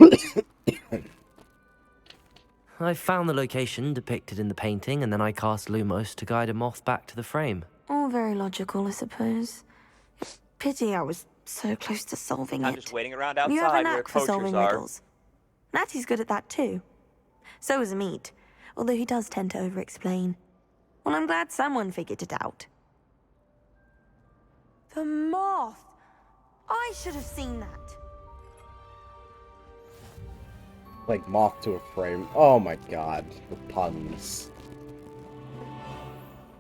I found the location depicted in the painting, and then I cast Lumos to guide a moth back to the frame. All very logical, I suppose. Pity I was so close to solving I'm it. just waiting around You have a outside where knack for poachers solving are. riddles. Natty's good at that too. So is Meat, although he does tend to over-explain. Well, I'm glad someone figured it out. The moth! I should have seen that. Like moth to a frame. Oh my god. The puns.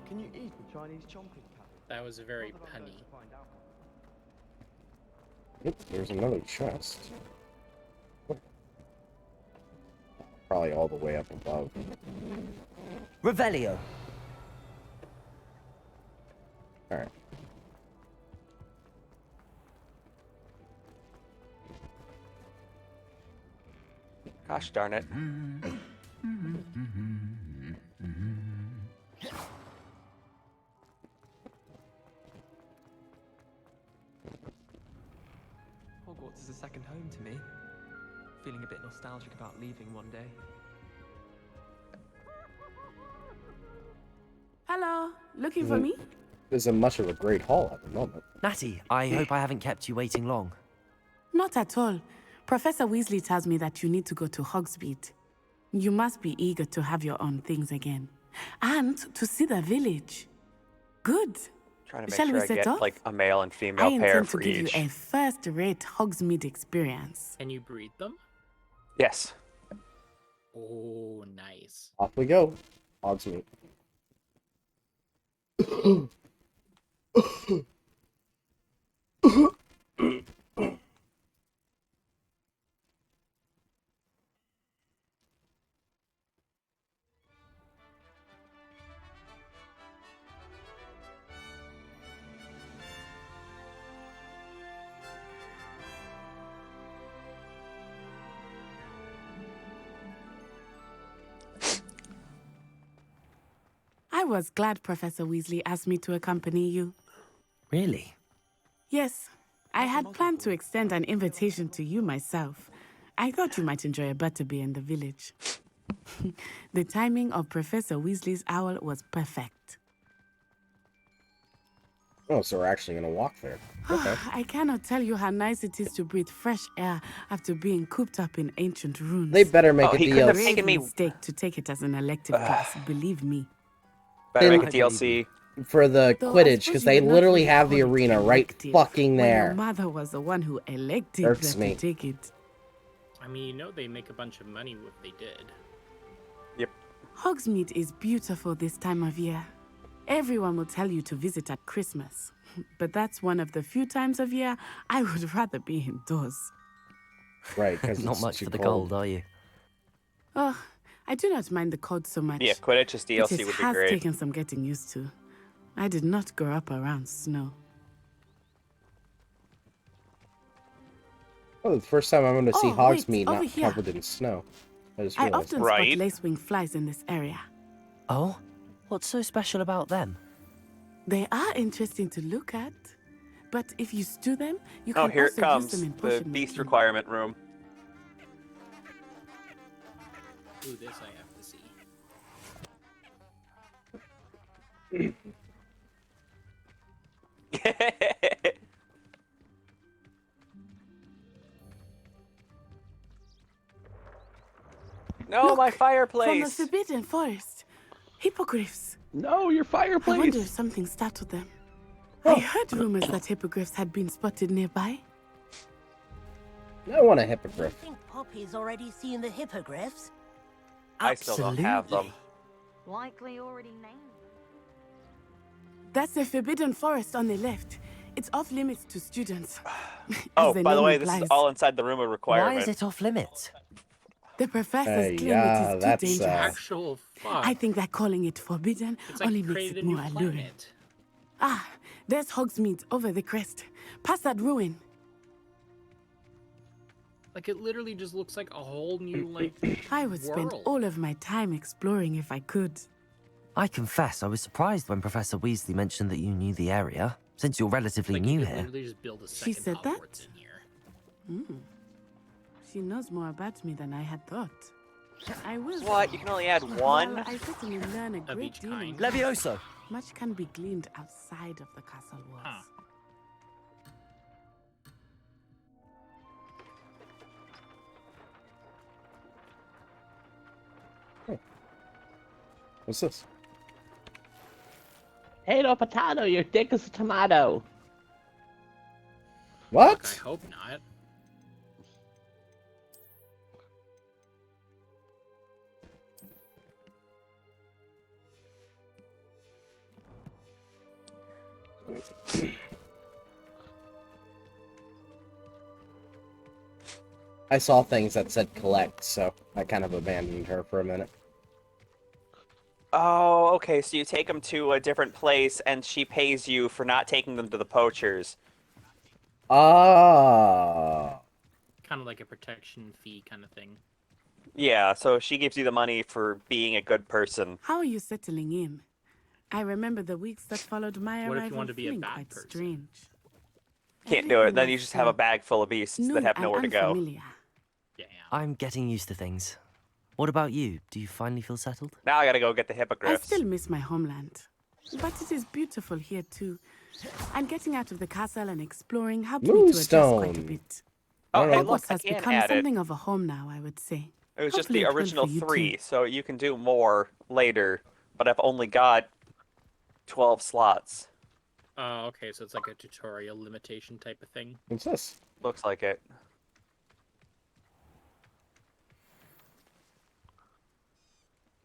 Can you eat the Chinese chomping cat? That was very punny. Yep, there's another chest. Probably all the way up above. Revelio. Alright. Gosh darn it. Hogwarts is a second home to me. Feeling a bit nostalgic about leaving one day. Hello, looking for me? Isn't much of a great haul at the moment. Natty, I hope I haven't kept you waiting long. Not at all. Professor Weasley tells me that you need to go to Hogsmeade. You must be eager to have your own things again. And to see the village. Good. Trying to make Shall sure we I set get off? like a male and I female pair intend to for give each. you a first-rate Hogsmeade experience. Can you breed them? Yes. Oh, nice. Off we go. Hogsmeade. I was glad Professor Weasley asked me to accompany you. Really? Yes, I had planned to extend an invitation to you myself. I thought you might enjoy a butterbeer in the village. The timing of Professor Weasley's owl was perfect. Oh, so we're actually gonna walk there. Okay. I cannot tell you how nice it is to breathe fresh air after being cooped up in ancient ruins. They better make Oh, a he couldn't have DLC. taken me- Mistake to take it as an elective class, believe me. Better make a They- DLC. for the Though I Quidditch, suppose because you they would not literally really have the call it arena right elective fucking when there. your mother was the one who elected Hurts them me. to take it. I mean, you know they make a bunch of money if they did. Yep. Hogsmeade is beautiful this time of year. Everyone will tell you to visit at Christmas. But that's one of the few times of year I would rather be indoors. Right, because Not much for the cold, are you? Oh, I do not mind the cold so much. Yeah, Quidditch's but DLC it would be has great. taken some getting used to. I did not grow up around snow. Oh, the first time I'm going to see Oh, wait, Hogsmeade over not here. covered in snow. I just I realized. often spot lacewing flies in this area. Oh? What's so special about them? They are interesting to look at. But if you stew them, you Oh, can here it also comes. use them in The potion beast making. requirement room. Ooh, this I have to see. No, Look, my From the fireplace. Forbidden Forest. Hippogriffs. No, your I wonder fireplace. if something startled them. I heard rumors that hippogriffs had been spotted nearby. I want a hippogriff. I think Poppy's already seen the hippogriffs. I still don't have them. Likely already named. That's the Forbidden Forest on the left. It's off limits to students. Oh, the by the name way, this is implies. all inside the room of requirement. Why is it off limits? The professors claim yeah, it is too that's, dangerous. Actual fuck. I think that calling it forbidden It's like only makes created it a new more alluring. planet. Ah, there's Hogsmeade over the crest. Past that ruin. Like it literally just looks like a whole new like I would spend world. all of my time exploring if I could. I confess I was surprised when Professor Weasley mentioned that you knew the area, since you're relatively Like, new you could here. literally just build a She second said that? Hogwarts in here. She knows more about me than I had thought. I will. What? You can only add one? Well, I certainly learn a Of great each deal. in kind? class. Levioso! Much can be gleaned outside of the castle walls. Huh. What's this? Potato, potato, your dick is a tomato. What? I hope not. I saw things that said collect, so I kind of abandoned her for a minute. Oh, okay. So you take them to a different place, and she pays you for not taking them to the poachers. Ah. Kind of like a protection fee kind of thing. Yeah. So she gives you the money for being a good person. How are you settling in? I remember the weeks that followed my What if you arrival want to be a feeling bad quite person? strange. Can't do it. Everything Then was you just have a so bag full of beasts new that have and nowhere to go. unfamiliar. I'm getting used to things. What about you? Do you finally feel settled? Now I gotta go get the I hippogriffs. still miss my homeland. But it is beautiful here too. And getting out of the castle and exploring helped me to adjust quite a Moonstone. bit. Oh, hey, Hogwarts look, I has can become add it. something of a home now, I would say. It was just Hopefully the it will original for you 3, too. so you can do more later. But I've only got 12 slots. Oh, okay, so it's like a tutorial limitation type of thing. What's this? Looks like it.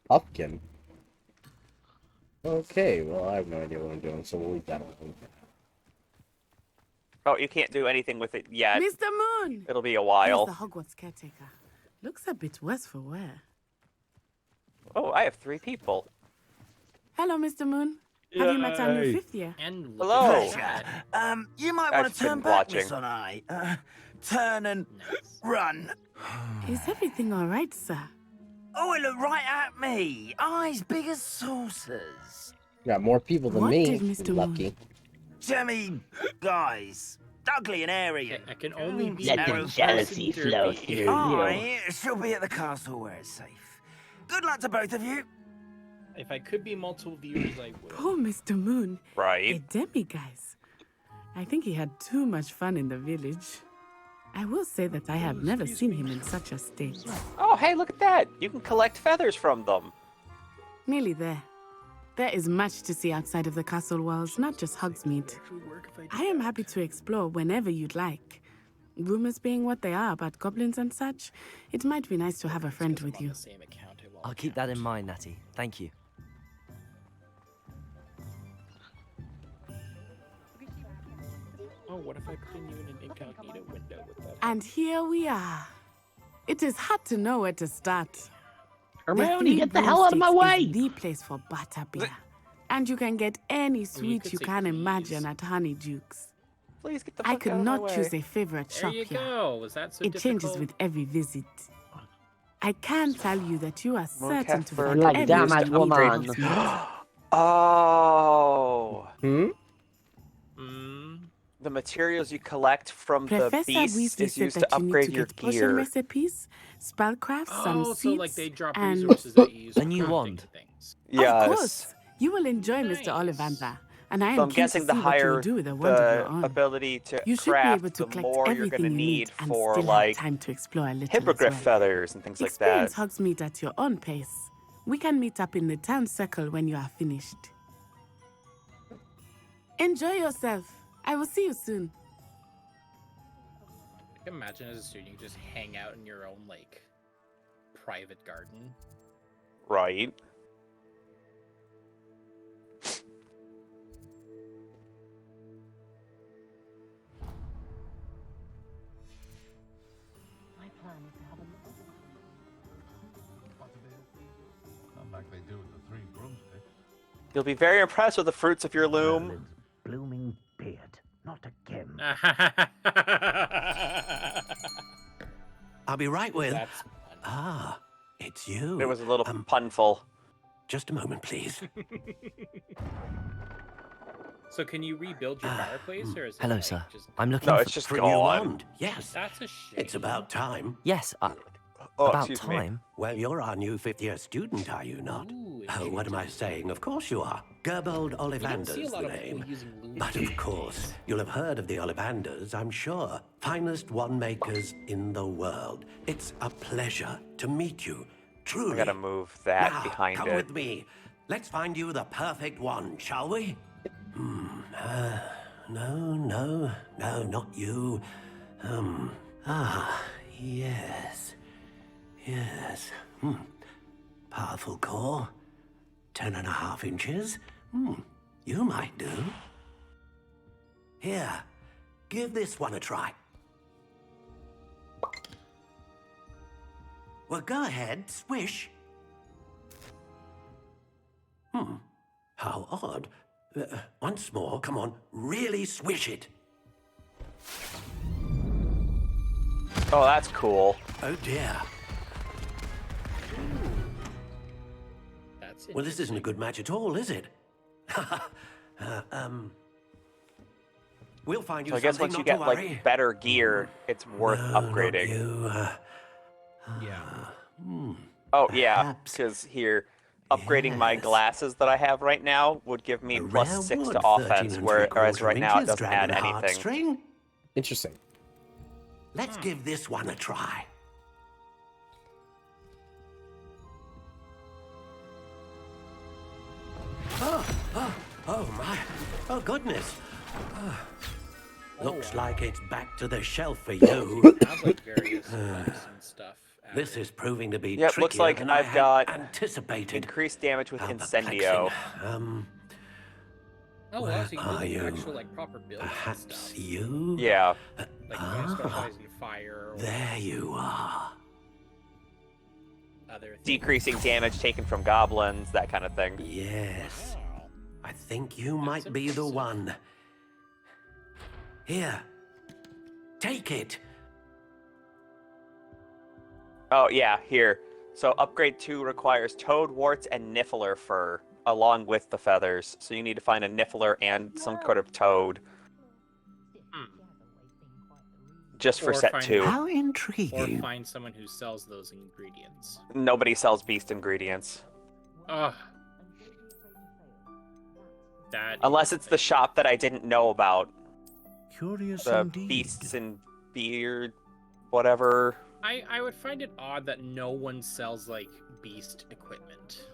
Pumpkin. Okay, well, I have no idea what I'm doing, so we'll leave that alone. Oh, you can't do anything with it yet. Mr. Moon! It'll be a while. Here's the Hogwarts caretaker. Looks a bit worse for wear. Oh, I have 3 people. Hello, Mr. Moon. Have you met our new Yay. 5th year? And Hello. You might I've want to turn been back, watching. Miss Onai. Turn and run. Is everything all right, sir? Oh, it looked right at me. Eyes big as saucers. Got more people than What me. did Mr. Lucky. Jemmy, guys. Ugly and airy. I can only be Let the narrow jealousy person flow derpy. through you. Aye, she'll be at the castle where it's safe. Good luck to both of you. If I could be multiple viewers, I would. Poor Mr. Moon. A Right. demiguise. I think he had too much fun in the village. I will say that I have never seen him in such a state. Oh, hey, look at that. You can collect feathers from them. Nearly there. There is much to see outside of the castle walls, not just Hogsmeade. I am happy to explore whenever you'd like. Rumors being what they are about goblins and such, it might be nice to have a friend with you. I'll keep that in mind, Natty. Thank you. Oh, what if I put you in an incognito window with that? And here we are. It is hard to know where to start. Hermione, get the hell out of my way! Is the place for butterbeer. And you can get any sweet you can imagine at Honeyduke's. Please get the I fuck could out of my not way. choose a favorite There shop you here. go. Was that so It changes difficult? with every visit. I can tell you that you are certain to Mooncaster find Like every damn, shop woman. in Hogsmeade. Oh. Hmm? The materials you collect from the Professor beasts Weasley is said used to that you need upgrade to your get potion gear. recipes, spellcrafts, some Oh, seeds, so like they drop and... resources that you use A for new crafting wand. things. Of Yes. course, you will enjoy Mr. Ollivander, and I am So I'm keen guessing to the see what you higher will do with a wand of your the own. ability to You should be craft, able to the collect more you're everything going to you need and for still like have time to explore a little hippogriff as well. feathers and things like Experience that. Hogsmeade at your own pace. We can meet up in the town circle when you are finished. Enjoy yourself. I will see you soon. I can imagine as a student, you just hang out in your own like private garden. Right. My plan is to have a Not like they do with the 3 broomsticks. You'll be very impressed with the fruits of your loom. Blooming beard. Not again. I'll be right with. That's Ah, it's you. It was a little punful. Just a moment, please. So can you rebuild your fireplace, or is it Hello, like, sir. just... I'm looking No, for... it's just For a new gone. wand. Yes. That's a shame. It's about time. Yes, Oh, about excuse me. time. Well, you're our new 5th-year student, are you not? Oh, what am I saying? Of course you are. Gerbold You don't see Ollivander's a lot the of people name. using loom But these of course, you'll have heard of the Ollivanders, I'm sure. Finest wand makers in the world. It's a pleasure to meet you. Truly. I gotta move that now, behind come it. with me. Let's find you the perfect wand, shall we? No, not you. Yes. Powerful core. 10.5 inches. You might do. Here, give this one a try. Well, go ahead, swish. How odd. Once more, come on, really swish it. Oh, that's cool. Oh dear. That's Well, this isn't a good match at all, is it? We'll find you So I guess something once you not get to worry. like better gear, it's worth upgrading. Yeah. Oh yeah, because here, upgrading my glasses that I have right now would give me rare +6 wood, to offense, 13 whereas 3/4 right now it inches, doesn't add dragon anything. heartstring. Interesting. Let's give this one a try. Oh my. Oh, goodness. Looks wow. like it's back to the shelf for You you. have like various buffs and stuff. This is proving to be Yep, trickier looks like than I I've had got anticipated. increased damage with How Incendio. perplexing. Oh, wow, Where so you can are build you? actual like proper builds and Perhaps stuff. you? Yeah. Like if you specialize in fire or There you are. other things. Decreasing damage taken from goblins, that kind of thing. Yes. I think you might be the one. Here. Take it. Oh, yeah, here. So upgrade 2 requires toad, warts, and niffler fur, along with the feathers. So you need to find a niffler and some sort of toad. Just for set 2. How intriguing. Or find someone who sells those ingredients. Nobody sells beast ingredients. Ugh. That Unless it's the shop that I didn't know about. Curious The indeed. beasts and beard, whatever. I would find it odd that no one sells like beast equipment.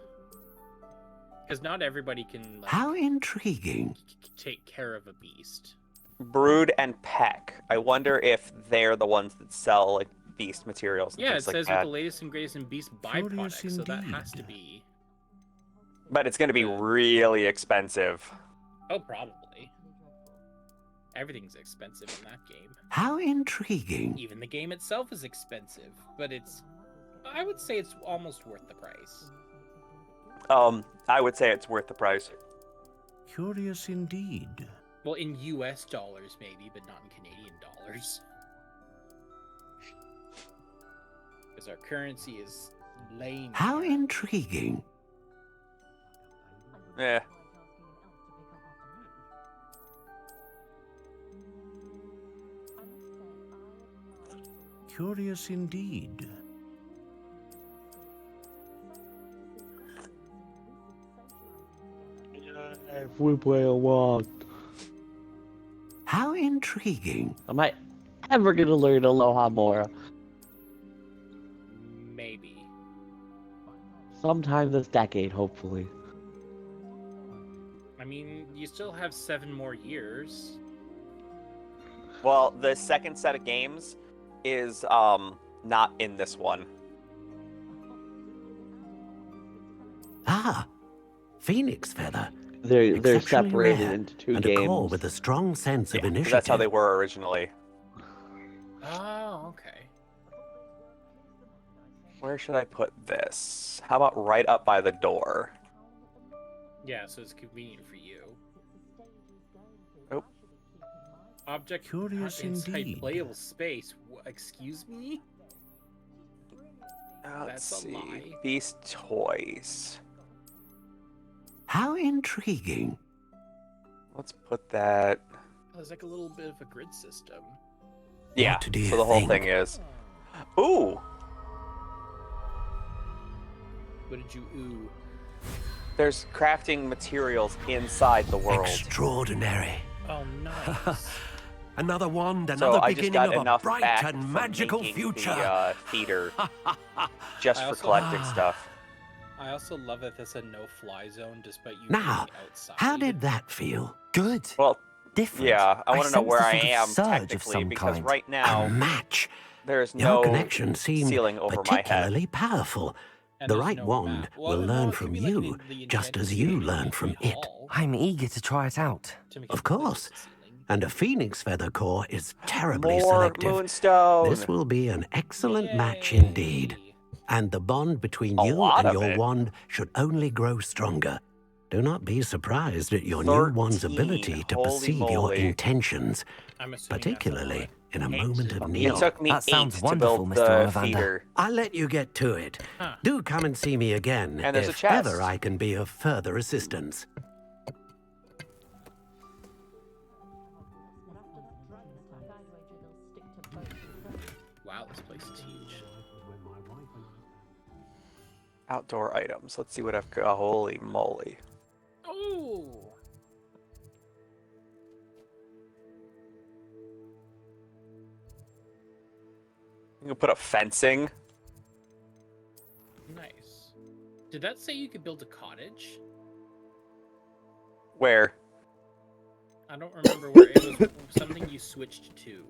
Because not everybody can like How intriguing. take care of a beast. Brood and Peck. I wonder if they're the ones that sell like beast materials and Yeah, it things like says that. with the latest and greatest in beast byproducts, so that has to be. But it's going to be really expensive. Oh, probably. Everything's expensive in that game. How intriguing. Even the game itself is expensive, but it's. I would say it's almost worth the price. I would say it's worth the price. Curious indeed. Well, in US dollars, maybe, but not in Canadian dollars. Because our currency is lame. How intriguing. Yeah. Curious indeed. If we play a lot. How intriguing. Am I ever gonna learn Aloha Mora? Maybe. Sometime this decade, hopefully. I mean, you still have 7 more years. Well, the second set of games is not in this one. Ah, Phoenix Feather. They're Exceptionally separated rare, into 2 and games. a core with a strong sense of initiative. That's how they were originally. Oh, okay. Where should I put this? How about right up by the door? Yeah, so it's convenient for you. Oh. Object Curious inside indeed. playable space. Excuse me? Let's That's a see. lie. Beast toys. How intriguing. Let's put that. Oh, there's like a little bit of a grid system. Yeah. do you So the whole think? thing is. Ooh. What did you ooh? There's crafting materials inside the world. Extraordinary. Oh, nice. Another wand, So another I just beginning got of a enough bright back and from magical making future. The theater just I for also- collecting stuff. I also love that there's a no-fly zone despite you Now, being outside. how did that feel? Good. Well, Different. yeah, I want to know sense where a I sort of am surge of technically some because kind. right A now match. there's Your no connection seemed ceiling over my head. particularly powerful. And The there's right no wand map. Well, will no, learn it could from be like you, the just enchanted as you ceiling learn in from Great it. Hall I'm eager to try it out. to make Of it closer course. to the ceiling. And a phoenix feather core is terribly More selective. moonstone. This will be an excellent match Yay. indeed. And the bond between A you lot and of your it. wand should only grow stronger. Do not be surprised at your new wand's 13. ability to Holy perceive your moly. intentions, I'm assuming that's particularly in a Eight. moment of It need. took me That 8 sounds to wonderful, build Mr. the Ollivander. feeder. I'll let you get to it. Huh. Do come and see me again And there's a if chest. ever I can be of further assistance. Wow, this place is huge. Outdoor items. Let's see what I've got. Holy moly. Oh! You can put up fencing. Nice. Did that say you could build a cottage? Where? I don't remember where it was. Something you switched to.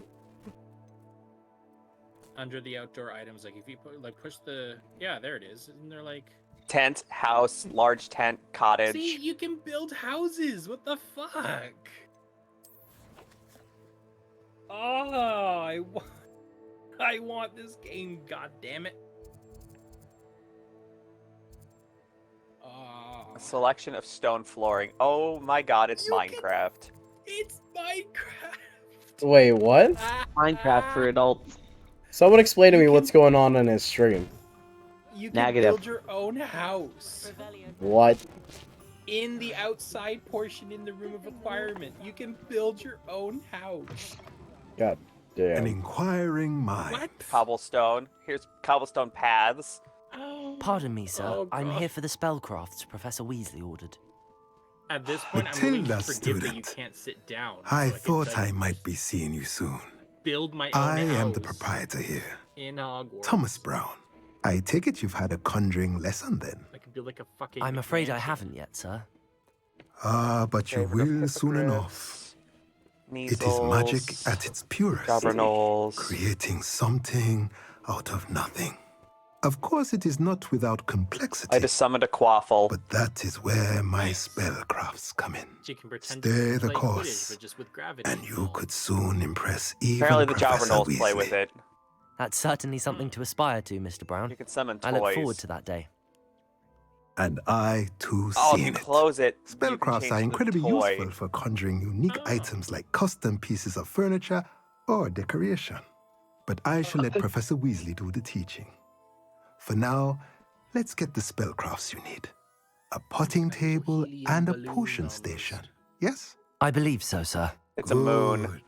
Under the outdoor items, like if you push the there it is. Isn't there like tent, house, large tent, cottage? See, you can build houses. What the fuck? Oh, I want this game. God damn it. A selection of stone flooring. Oh my god, it's Minecraft. It's Minecraft. Wait, what? Minecraft for adults. Someone explain to me what's going on in his stream. You can build your own house. What? In the outside portion in the room of requirement, you can build your own house. God damn. An inquiring mind. What? Cobblestone. Here's cobblestone paths. Pardon me, sir. I'm here for the spellcrafts Professor Weasley ordered. At this point, I'm willing to Matilda, forgive that you student. can't sit down. I so thought I might be seeing you soon. Build my own I am the house proprietor here, in Hogwarts. Thomas Brown. I take it you've had a conjuring lesson then. I could build like a fucking. I'm afraid I haven't yet, sir. Ah, but you will soon enough. It is magic at its purest, Governals. creating something out of nothing. Of course, it is not without complexity. I just summoned a quaffle. But that is where my spellcrafts come in. She can pretend Stay to the play course, Quidditch, but just with gravity. and you could soon impress even Apparently the Professor Governals play Weasley. with it. That's certainly something to aspire to, Mr. Brown. You can summon I toys. look forward to that day. And I too Oh, if seen you it. close it, you can Spellcrafts change are the incredibly toy. useful for conjuring unique items like custom pieces of furniture or decoration. But I shall let Professor Weasley do the teaching. For now, let's get the spellcrafts you need. A potting table and a potion station. Yes? I believe so, sir. It's a moon. Good.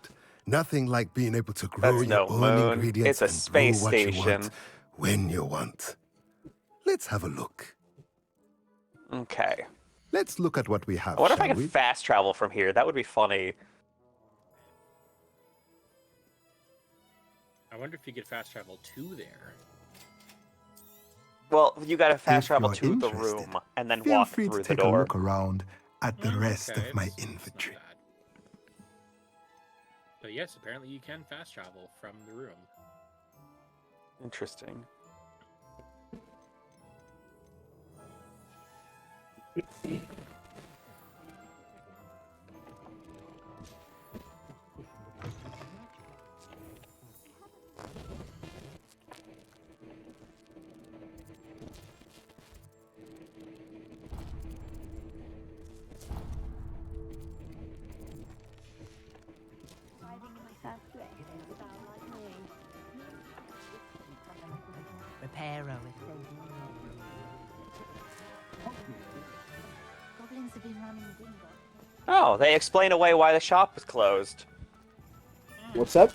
Nothing like being able to grow That's your no own moon. ingredients It's a and space grow what you station. want when you want. Let's have a look. Okay. Let's look at what we have. I wonder if I shall can we? fast travel from here. That would be funny. I wonder if you could fast travel to there. Well, you gotta fast If travel you're to the interested, room and then Feel walk free through to the take a door. look around at the rest okay, of my it's not inventory. But yes, apparently you can fast travel from the room. Interesting. Reparo. Goblins have been running bingo. Oh, they explain away why the shop was closed. What's up?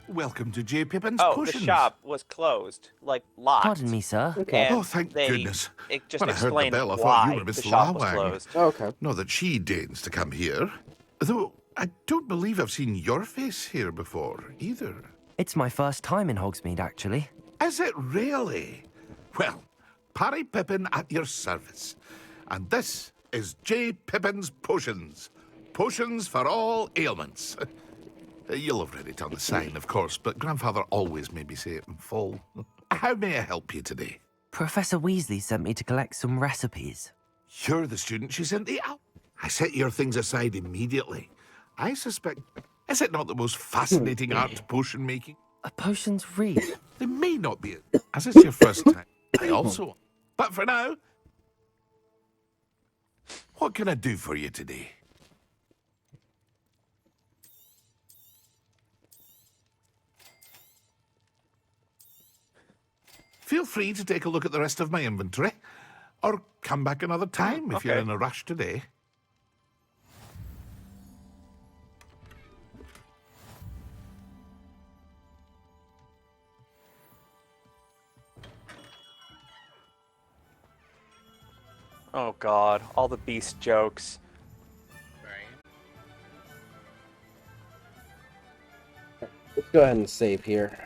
Welcome to J. Pippin's Oh, Potions. the shop was closed, like locked. Pardon me, sir. And Oh, thank goodness. It just When I heard the explained bell, I thought why you were Miss the shop was Lawang. closed. Okay. Not that she deigns to come here. Though I don't believe I've seen your face here before, either. It's my first time in Hogsmeade, actually. Is it really? Well, Parry Pippin at your service. And this is J. Pippin's Potions. Potions for all ailments. You'll have read it on the sign, of course, but Grandfather always made me say it in full. How may I help you today? Professor Weasley sent me to collect some recipes. You're the student she sent the out. I set your things aside immediately. I suspect... Is it not the most fascinating art to potion making? A potions read? They may not be, as it's your first time. I also... But for now... What can I do for you today? Feel free to take a look at the rest of my inventory, or come back another time if you're okay. in a rush today. Oh god, all the beast jokes. Right. Let's go ahead and save here.